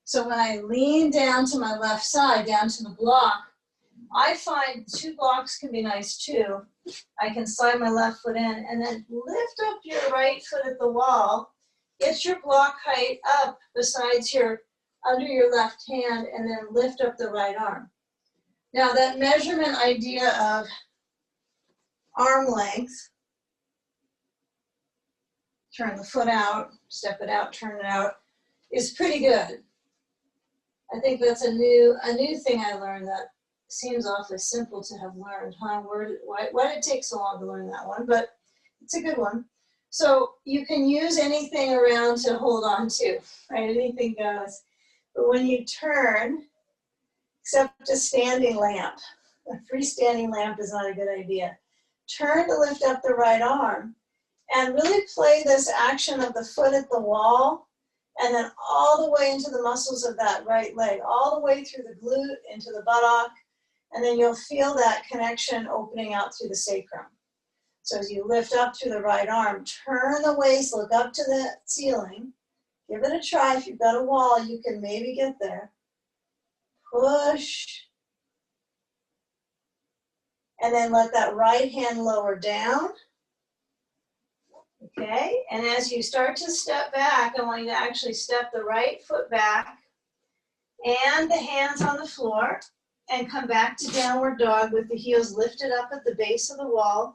So when I lean down to my left side, down to the block, I find 2 blocks can be nice too. I can slide my left foot in and then lift up your right foot at the wall. Get your block height up besides under your left hand and then lift up the right arm. Now that measurement idea of arm length, turn the foot out, step it out, turn it out, is pretty good. I think that's a new thing I learned that seems awfully simple to have learned. Why did it take so long to learn that one? But it's a good one. So you can use anything around to hold on to, right? Anything goes. But when you turn, except a standing lamp, a freestanding lamp is not a good idea. Turn to lift up the right arm and really play this action of the foot at the wall and then all the way into the muscles of that right leg, all the way through the glute, into the buttock, and then you'll feel that connection opening out through the sacrum. So as you lift up through the right arm, turn the waist, look up to the ceiling. Give it a try. If you've got a wall, you can maybe get there. Push. And then let that right hand lower down. Okay, and as you start to step back, I want you to actually step the right foot back and the hands on the floor and come back to downward dog with the heels lifted up at the base of the wall.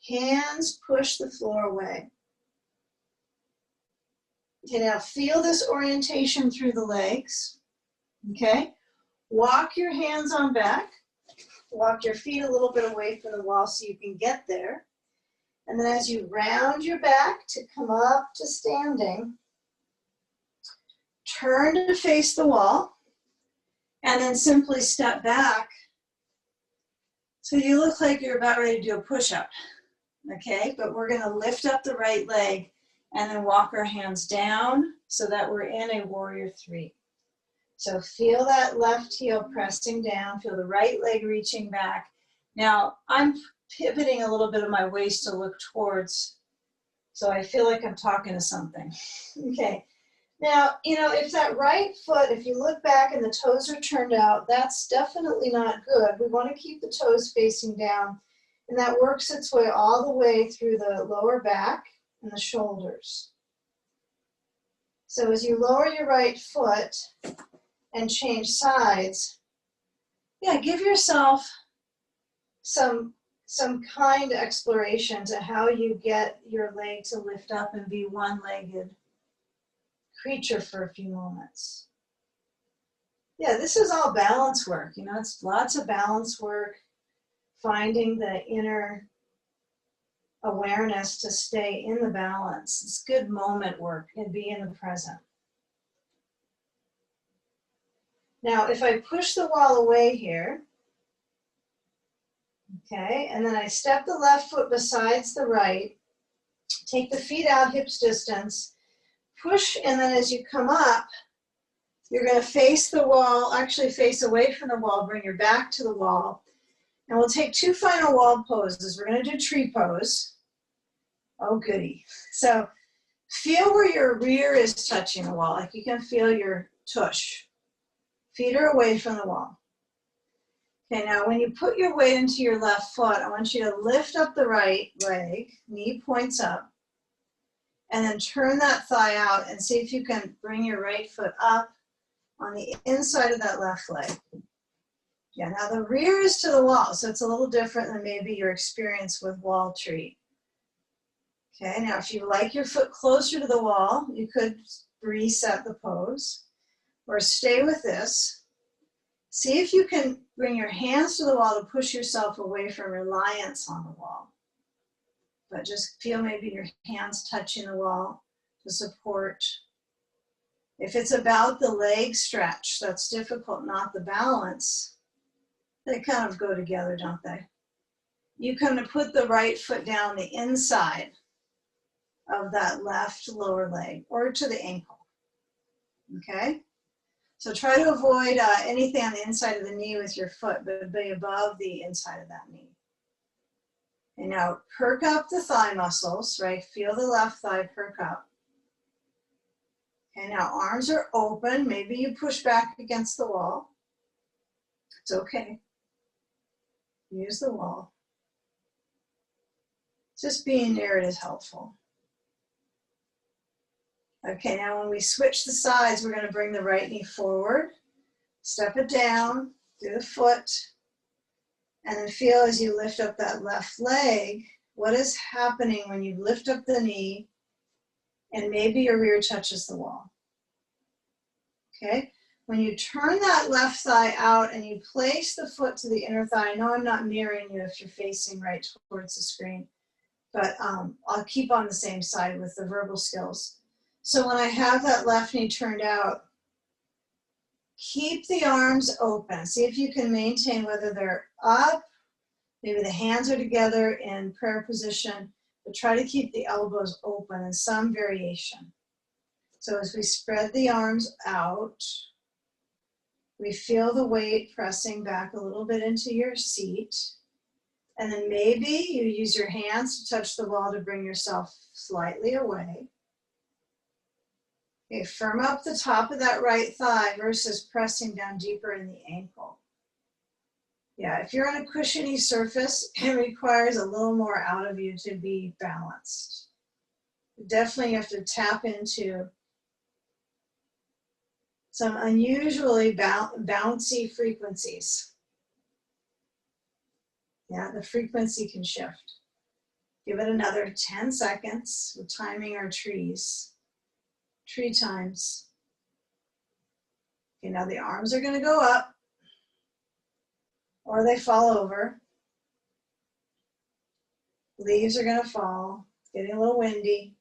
Hands push the floor away. Okay, now feel this orientation through the legs. Okay, walk your hands on back. Walk your feet a little bit away from the wall so you can get there. And then as you round your back to come up to standing, turn to face the wall, and then simply step back so you look like you're about ready to do a push-up, okay? But we're gonna lift up the right leg and then walk our hands down so that we're in a warrior 3. So feel that left heel pressing down, feel the right leg reaching back. Now, I'm pivoting a little bit of my waist to look towards, so I feel like I'm talking to something. Okay, now, if that right foot, if you look back and the toes are turned out, that's definitely not good. We want to keep the toes facing down, and that works its way all the way through the lower back and the shoulders. So as you lower your right foot and change sides, give yourself some kind exploration to how you get your leg to lift up and be one-legged creature for a few moments. This is all balance work. It's lots of balance work, finding the inner awareness to stay in the balance. It's good moment work and be in the present. Now, if I push the wall away here, okay, and then I step the left foot besides the right, take the feet out hips distance, push, and then as you come up, you're going to face the wall, actually face away from the wall, bring your back to the wall, and we'll take 2 final wall poses. We're going to do tree pose. Oh, goody. So feel where your rear is touching the wall, like you can feel your tush. Feet are away from the wall. Okay, now when you put your weight into your left foot, I want you to lift up the right leg, knee points up, And then turn that thigh out and see if you can bring your right foot up on the inside of that left leg. Yeah, now the rear is to the wall, so it's a little different than maybe your experience with wall tree. Okay, now if you like your foot closer to the wall, you could reset the pose or stay with this. See if you can bring your hands to the wall to push yourself away from reliance on the wall. But just feel maybe your hands touching the wall to support. If it's about the leg stretch, that's difficult, not the balance. They kind of go together, don't they? You can put the right foot down the inside of that left lower leg or to the ankle, okay? So try to avoid anything on the inside of the knee with your foot, but be above the inside of that knee. And now perk up the thigh muscles, right? Feel the left thigh perk up. And now arms are open. Maybe you push back against the wall. It's okay. Use the wall. Just being near it is helpful. Okay, now when we switch the sides, we're going to bring the right knee forward, step it down through the foot, and then feel as you lift up that left leg, what is happening when you lift up the knee and maybe your rear touches the wall. Okay, when you turn that left thigh out and you place the foot to the inner thigh, I know I'm not mirroring you if you're facing right towards the screen, but I'll keep on the same side with the verbal skills. So when I have that left knee turned out, keep the arms open. See if you can maintain whether they're up, maybe the hands are together in prayer position, but try to keep the elbows open in some variation. So as we spread the arms out, we feel the weight pressing back a little bit into your seat. And then maybe you use your hands to touch the wall to bring yourself slightly away. Okay, firm up the top of that right thigh versus pressing down deeper in the ankle. Yeah, if you're on a cushiony surface, it requires a little more out of you to be balanced. Definitely you have to tap into some unusually bouncy frequencies. Yeah, the frequency can shift. Give it another 10 seconds. We're timing our trees. Tree times. Okay, now the arms are going to go up or they fall over. Leaves are going to fall. It's getting a little windy.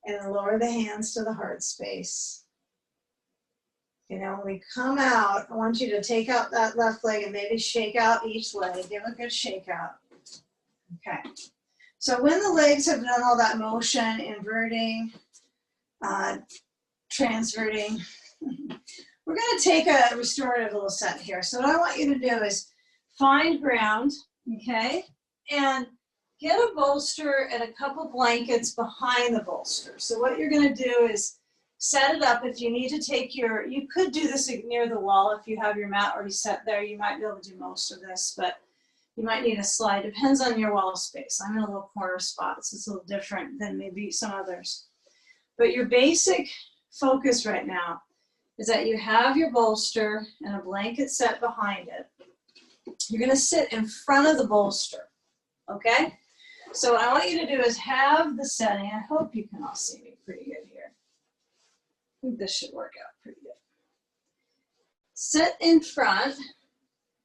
And lower the hands to the heart space. Okay, now when we come out, I want you to take out that left leg and maybe shake out each leg. Give a good shake out. Okay. So when the legs have done all that motion, inverting, transverting, we're going to take a restorative little set here. So what I want you to do is find ground, okay, and get a bolster and a couple blankets behind the bolster. So what you're going to do is set it up. If you need to take your, you could do this near the wall if you have your mat already set there. You might be able to do most of this, but you might need a slide. Depends on your wall space. I'm in a little corner spot, so it's a little different than maybe some others. But your basic focus right now is that you have your bolster and a blanket set behind it. You're going to sit in front of the bolster, okay? So what I want you to do is have the setting. I hope you can all see me pretty good here. I think this should work out pretty good. Sit in front.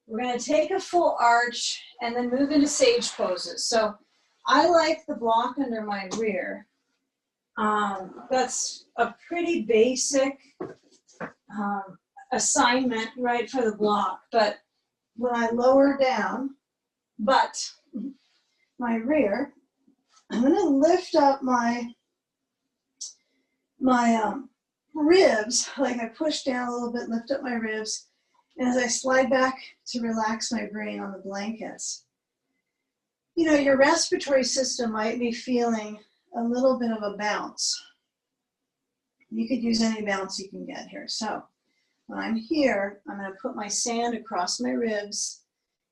We're going to take a full arch and then move into sage poses. So I like the block under my rear. That's a pretty basic assignment, right, for the block. But when I lower down, my rear, I'm going to lift up my ribs, like I push down a little bit, lift up my ribs, and as I slide back to relax my brain on the blankets, you know, your respiratory system might be feeling a little bit of a bounce. You could use any bounce you can get here. So when I'm here, I'm going to put my sand across my ribs.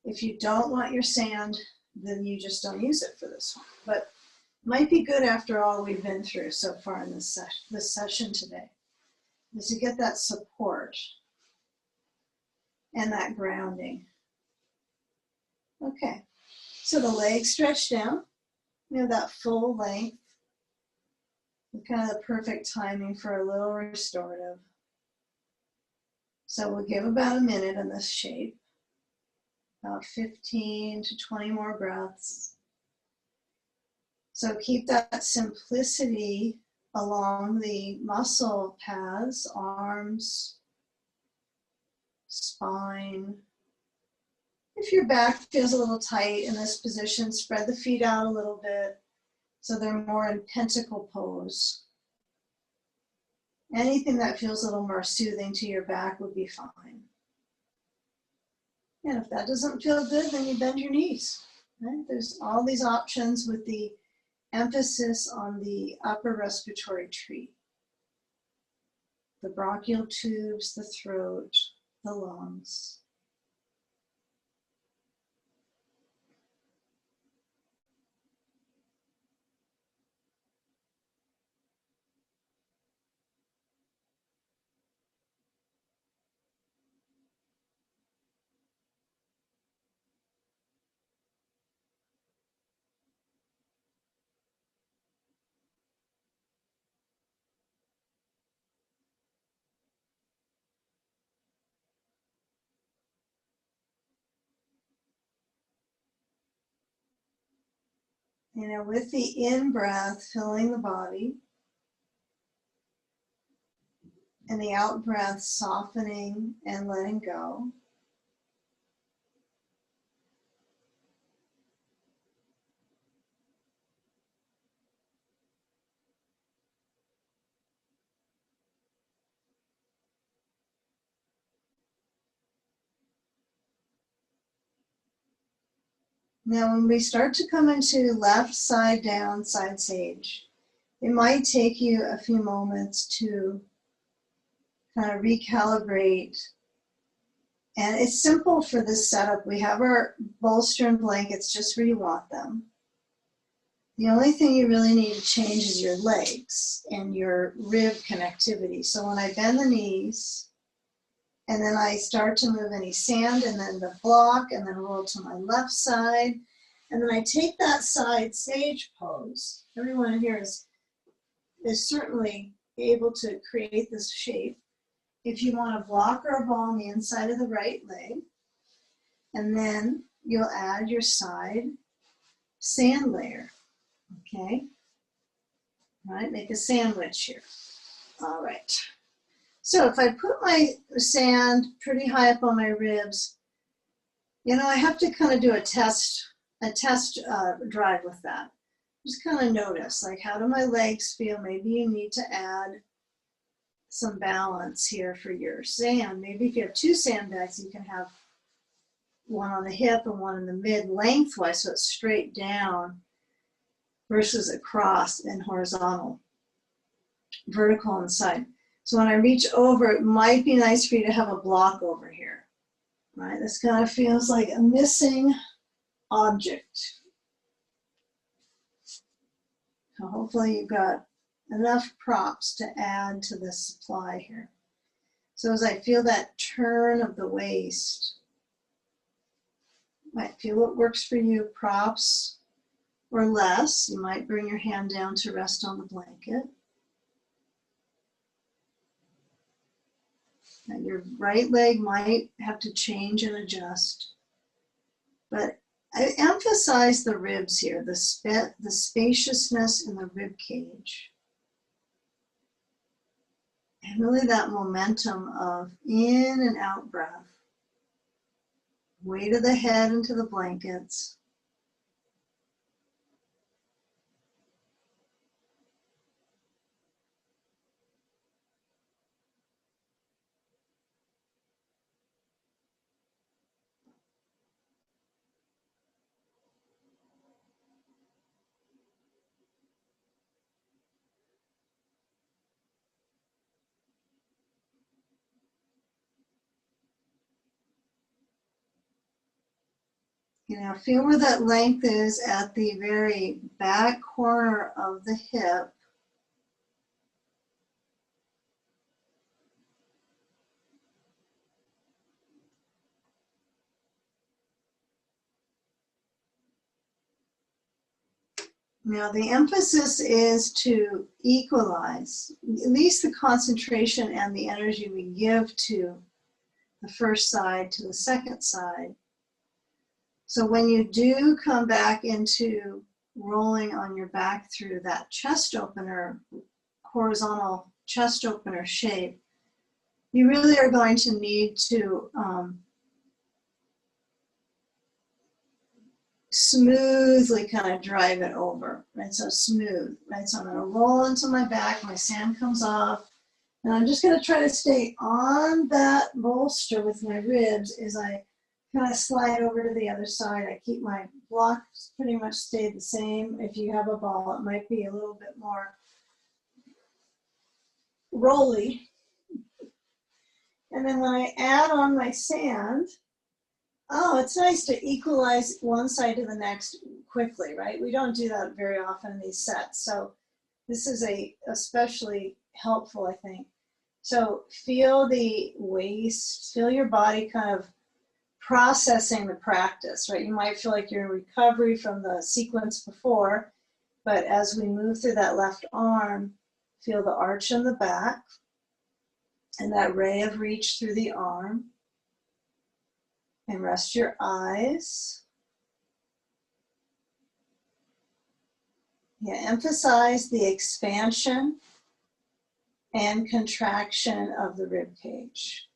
If you don't want your sand, then you just don't use it for this one. But might be good after all we've been through so far in this session today, is to get that support and that grounding. Okay, so the legs stretch down, you know, that full length, kind of the perfect timing for a little restorative. So we'll give about a minute in this shape, about 15 to 20 more breaths. So keep that simplicity along the muscle paths, arms, spine. If your back feels a little tight in this position, spread the feet out a little bit so they're more in pentacle pose. Anything that feels a little more soothing to your back would be fine. And if that doesn't feel good, then you bend your knees. Right? There's all these options with the emphasis on the upper respiratory tree. The bronchial tubes, the throat, the lungs. You know, with the in-breath, filling the body, and the out-breath, softening and letting go. Now, when we start to come into left side down, side sage, it might take you a few moments to kind of recalibrate. And it's simple for this setup. We have our bolster and blankets just where you want them. The only thing you really need to change is your legs and your rib connectivity. So when I bend the knees, and then I start to move any sand and then the block and then roll to my left side. And then I take that side sage pose. Everyone here is certainly able to create this shape. If you want a block or a ball on the inside of the right leg, and then you'll add your side sand layer, okay? All right, make a sandwich here. All right. So if I put my sand pretty high up on my ribs, you know, I have to kind of do a test drive with that. Just kind of notice, like, how do my legs feel? Maybe you need to add some balance here for your sand. Maybe if you have two sandbags, you can have one on the hip and one in the mid lengthwise, so it's straight down versus across and horizontal, vertical on the side. So when I reach over, it might be nice for you to have a block over here, right? This kind of feels like a missing object. So hopefully you've got enough props to add to the supply here. So as I feel that turn of the waist, might feel what works for you, props or less. You might bring your hand down to rest on the blanket. And your right leg might have to change and adjust. But I emphasize the ribs here, the spaciousness in the rib cage. And really that momentum of in and out breath. Weight of the head into the blankets. You know, feel where that length is at the very back corner of the hip. Now the emphasis is to equalize, at least the concentration and the energy we give to the first side to the second side. So when you do come back into rolling on your back through that chest opener, horizontal chest opener shape, you really are going to need to smoothly kind of drive it over, right? So smooth, right? So I'm going to roll into my back, my sand comes off, and I'm just going to try to stay on that bolster with my ribs as I kind of slide over to the other side. I keep my blocks pretty much stay the same. If you have a ball, it might be a little bit more rolly. And then when I add on my sand, oh, it's nice to equalize one side to the next quickly, right? We don't do that very often in these sets. So this is especially helpful, I think. So feel the waist, feel your body kind of processing the practice, right? You might feel like you're in recovery from the sequence before, but as we move through that left arm, feel the arch in the back and that ray of reach through the arm. And rest your eyes. Yeah, emphasize the expansion and contraction of the rib cage.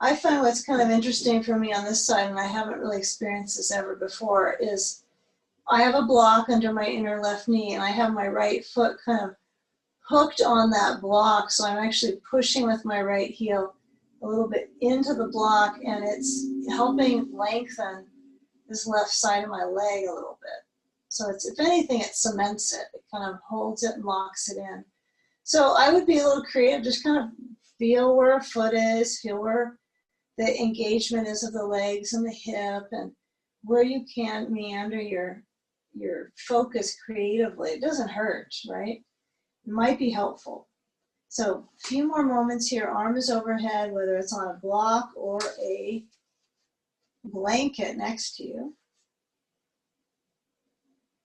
I find what's kind of interesting for me on this side, and I haven't really experienced this ever before, is I have a block under my inner left knee and I have my right foot kind of hooked on that block. So I'm actually pushing with my right heel a little bit into the block, and it's helping lengthen this left side of my leg a little bit. So it's, if anything, it cements it. It kind of holds it and locks it in. So I would be a little creative, just kind of feel where a foot is, feel where the engagement is of the legs and the hip, and where you can meander your focus creatively. It doesn't hurt, right? It might be helpful. So a few more moments here. Arm is overhead, whether it's on a block or a blanket next to you.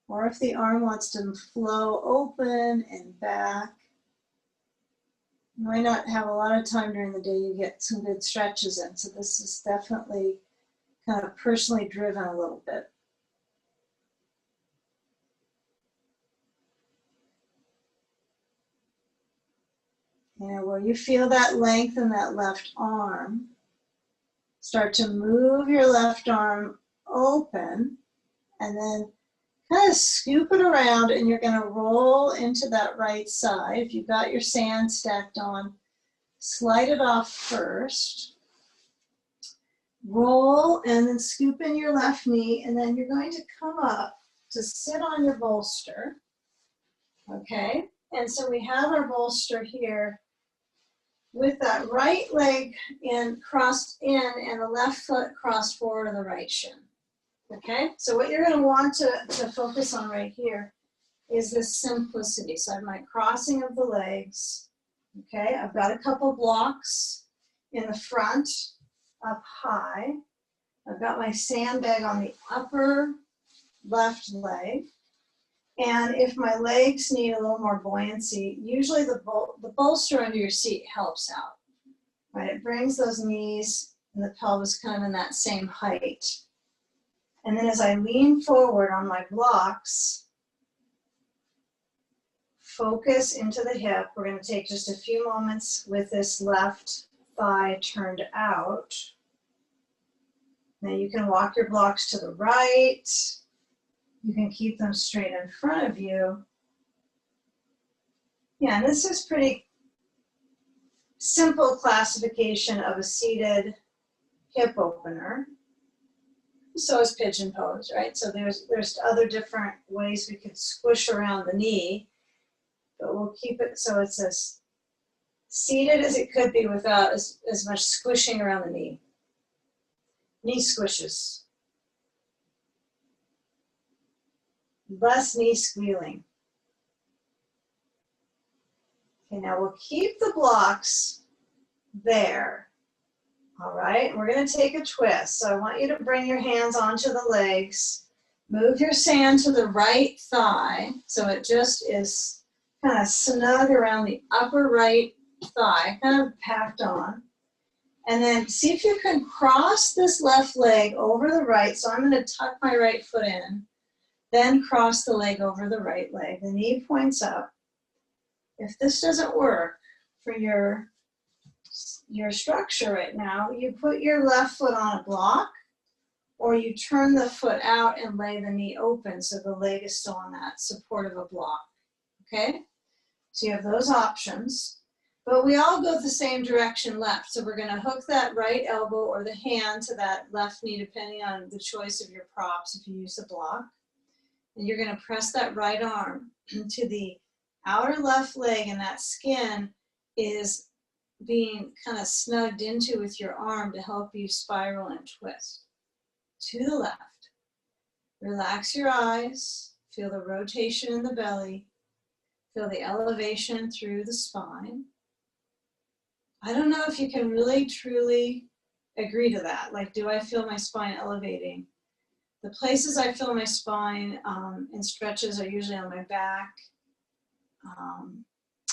Or if the arm wants to flow open and back. You might not have a lot of time during the day. You get some good stretches in. So this is definitely kind of personally driven a little bit. You know, where you feel that length in that left arm, start to move your left arm open and then kind of scoop it around, and you're going to roll into that right side. If you've got your sand stacked on, slide it off first. Roll and then scoop in your left knee, and then you're going to come up to sit on your bolster. Okay? And so we have our bolster here with that right leg crossed in and the left foot crossed forward on the right shin. Okay, so what you're going to want to focus on right here is this simplicity. So I have my crossing of the legs. Okay, I've got a couple blocks in the front up high. I've got my sandbag on the upper left leg. And if my legs need a little more buoyancy, usually the bolster under your seat helps out, right? It brings those knees and the pelvis kind of in that same height. And then as I lean forward on my blocks, focus into the hip. We're going to take just a few moments with this left thigh turned out. Now you can walk your blocks to the right. You can keep them straight in front of you. Yeah, and this is pretty simple classification of a seated hip opener. So is pigeon pose, right? So there's other different ways we could squish around the knee. but we'll keep it so it's as seated as it could be without as much squishing around the knee. Knee squishes. Less knee squealing. Okay, now we'll keep the blocks there. All right, we're going to take a twist. So I want you to bring your hands onto the legs. Move your sand to the right thigh so it just is kind of snug around the upper right thigh, kind of packed on. And then see if you can cross this left leg over the right. So I'm going to tuck my right foot in, then cross the leg over the right leg. The knee points up. If this doesn't work for your structure right now, you put your left foot on a block, or you turn the foot out and lay the knee open so the leg is still on that support of a block, okay? So you have those options, but we all go the same direction left. So we're gonna hook that right elbow or the hand to that left knee, depending on the choice of your props if you use the block. And you're gonna press that right arm to the outer left leg, and that skin is being kind of snugged into with your arm to help you spiral and twist. To the left. Relax your eyes. Feel the rotation in the belly. Feel the elevation through the spine. I don't know if you can really truly agree to that. Like, do I feel my spine elevating? The places I feel my spine in stretches are usually on my back.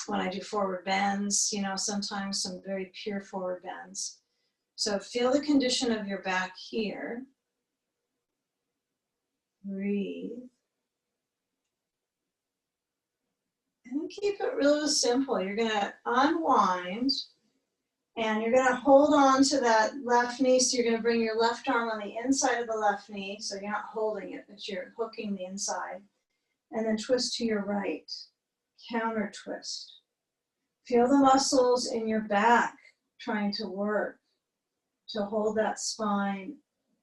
When I do forward bends, you know, sometimes some very pure forward bends. So feel the condition of your back here. Breathe. And keep it real simple. You're going to unwind and you're going to hold on to that left knee. So you're going to bring your left arm on the inside of the left knee. So you're not holding it, but you're hooking the inside. And then twist to your right. Counter twist. Feel the muscles in your back trying to work to hold that spine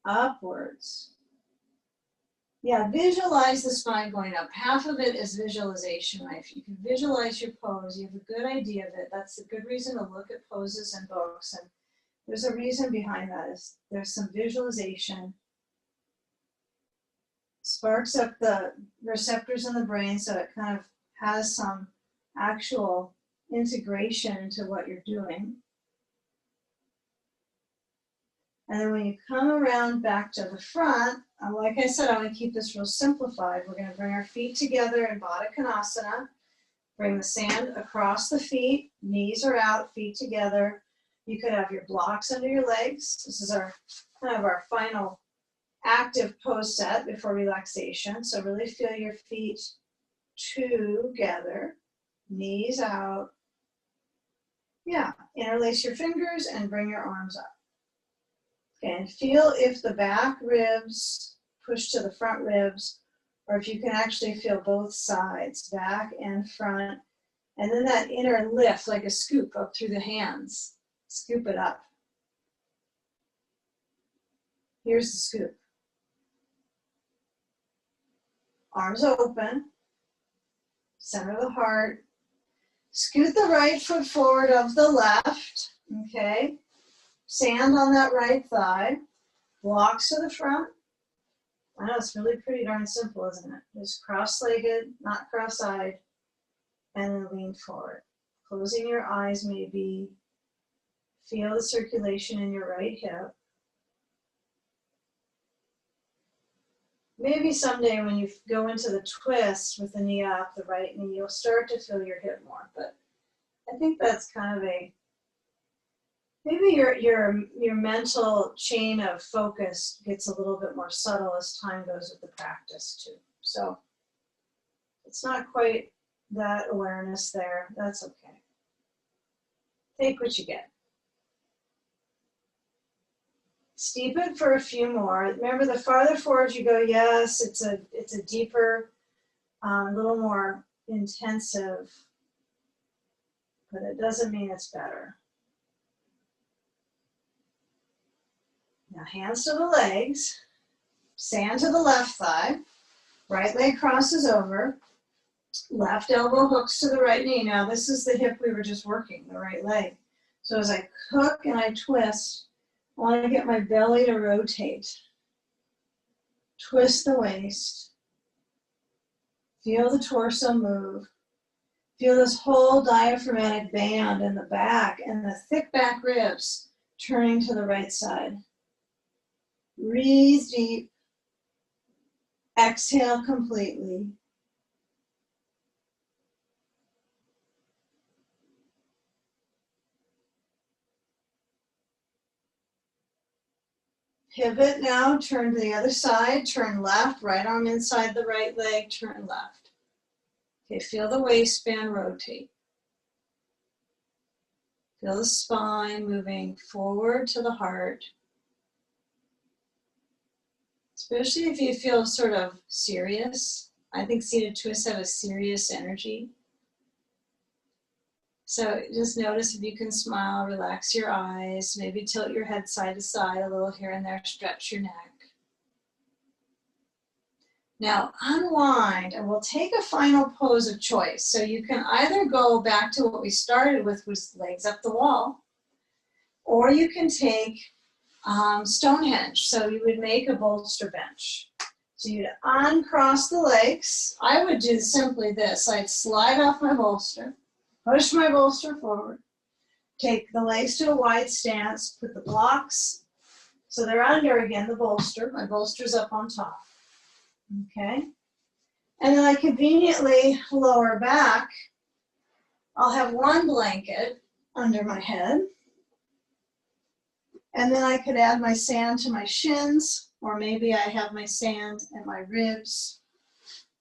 upwards. Yeah, visualize the spine going up. Half of it is visualization, right? If you can visualize your pose, you have a good idea of it. That's a good reason to look at poses and books. And there's a reason behind that. Is there's some visualization. Sparks up the receptors in the brain so it kind of has some actual integration into what you're doing. And then when you come around back to the front, like I said, I want to keep this real simplified. We're going to bring our feet together in Baddha Konasana. Bring the sand across the feet, knees are out, feet together. You could have your blocks under your legs. This is our kind of our final active pose set before relaxation. So really feel your feet together, knees out. Yeah, interlace your fingers and bring your arms up. And feel if the back ribs push to the front ribs, or if you can actually feel both sides, back and front. And then that inner lift, like a scoop up through the hands. Scoop it up. Here's the scoop. Arms open. Center of the heart. Scoot the right foot forward of the left. Okay. Sand on that right thigh, blocks to the front. I know it's really pretty darn simple, isn't it? Just cross-legged, not cross-eyed, and then lean forward. Closing your eyes maybe. Feel the circulation in your right hip. Maybe someday when you go into the twist with the knee up, the right knee, you'll start to feel your hip more. But I think that's kind of a maybe your mental chain of focus gets a little bit more subtle as time goes with the practice too. So it's not quite that awareness there. That's okay. Take what you get. Steep it for a few more. Remember, the farther forward you go, yes, it's a deeper, little more intensive, but it doesn't mean it's better. Now hands to the legs, sand to the left thigh, right leg crosses over, Left elbow hooks to the right knee. Now this is the hip we were just working, the right leg. So as I hook and I twist, I want to get my belly to rotate. Twist the waist. Feel the torso move. Feel this whole diaphragmatic band in the back and the thick back ribs turning to the right side. Breathe deep. Exhale completely. Pivot now, turn to the other side, turn left, right arm inside the right leg, turn left. Okay, feel the waistband rotate. Feel the spine moving forward to the heart. Especially if you feel sort of serious. I think seated twists have a serious energy. So just notice if you can smile, relax your eyes, maybe tilt your head side to side a little here and there, stretch your neck. Now unwind, and we'll take a final pose of choice. So you can either go back to what we started with legs up the wall, or you can take Stonehenge. So you would make a bolster bench. So you'd uncross the legs. I would do simply this. I'd slide off my bolster, push my bolster forward, take the legs to a wide stance, put the blocks so they're under again the bolster. My bolster's up on top. Okay? And then I conveniently lower back. I'll have one blanket under my head. And then I could add my sand to my shins, or maybe I have my sand and my ribs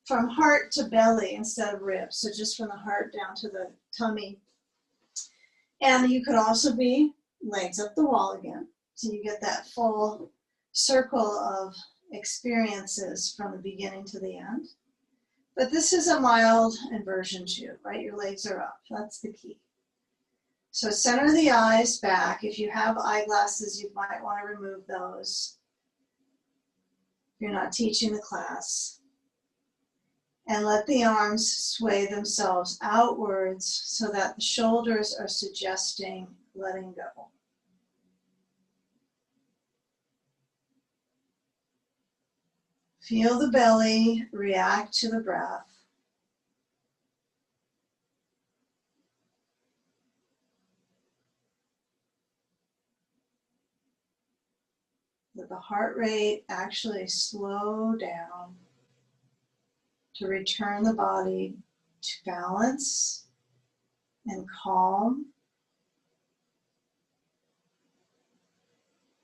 from heart to belly instead of ribs. So just from the heart down to the tummy. And you could also be legs up the wall again. So you get that full circle of experiences from the beginning to the end. But this is a mild inversion too, right? Your legs are up. That's the key. So center the eyes back. If you have eyeglasses, you might want to remove those. If you're not teaching the class. And let the arms sway themselves outwards so that the shoulders are suggesting letting go. Feel the belly react to the breath. Let the heart rate actually slow down to return the body to balance and calm.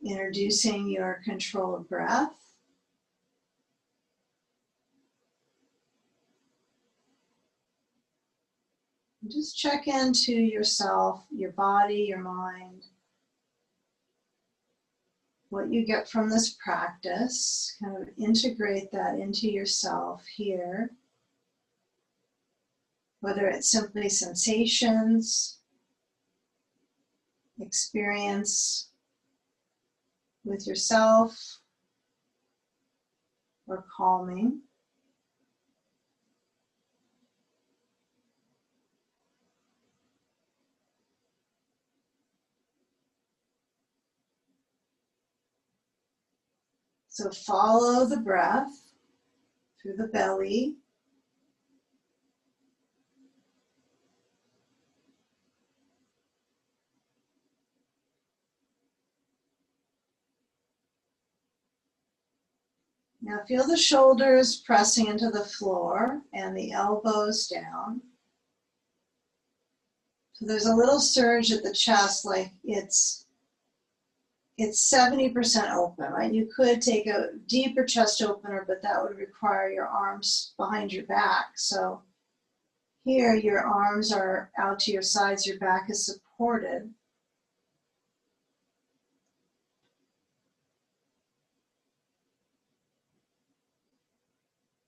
Introducing your controlled breath. Just check into yourself, your body, your mind, what you get from this practice. Kind of integrate that into yourself here. Whether it's simply sensations, experience with yourself, or calming. So follow the breath through the belly. Now feel the shoulders pressing into the floor and the elbows down. So there's a little surge at the chest, like it's 70% open, right? You could take a deeper chest opener, but that would require your arms behind your back. So here your arms are out to your sides, your back is supported.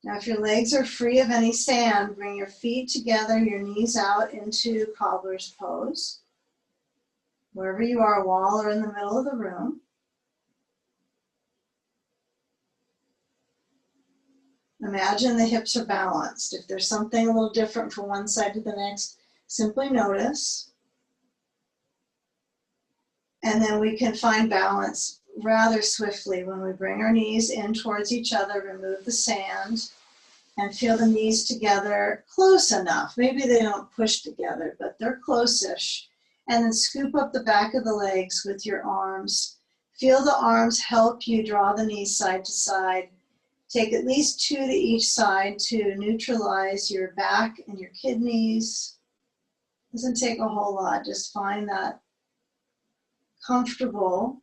Now if your legs are free of any sand, bring your feet together, your knees out into cobbler's pose. Wherever you are, a wall or in the middle of the room. Imagine the hips are balanced. If there's something a little different from one side to the next, simply notice. And then we can find balance rather swiftly when we bring our knees in towards each other, remove the sand, and feel the knees together close enough. Maybe they don't push together, but they're close-ish. And then scoop up the back of the legs with your arms. Feel the arms help you draw the knees side to side. Take at least 2 to each side to neutralize your back and your kidneys. Doesn't take a whole lot. Just find that comfortable,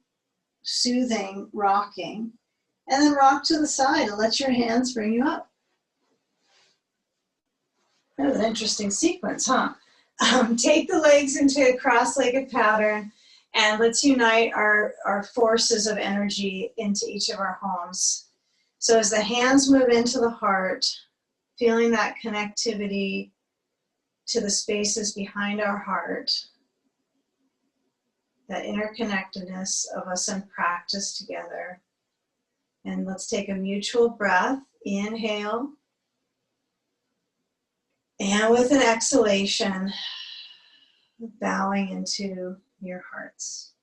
soothing rocking. And then rock to the side and let your hands bring you up. That was an interesting sequence, huh? Take the legs into a cross-legged pattern and let's unite our forces of energy into each of our homes. So as the hands move into the heart, feeling that connectivity to the spaces behind our heart, that interconnectedness of us in practice together. And let's take a mutual breath. Inhale. And with an exhalation, bowing into your hearts.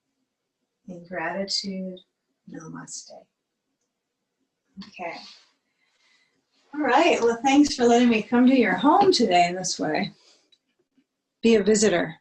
In gratitude, namaste. Okay. All right. Well, thanks for letting me come to your home today in this way. Be a visitor.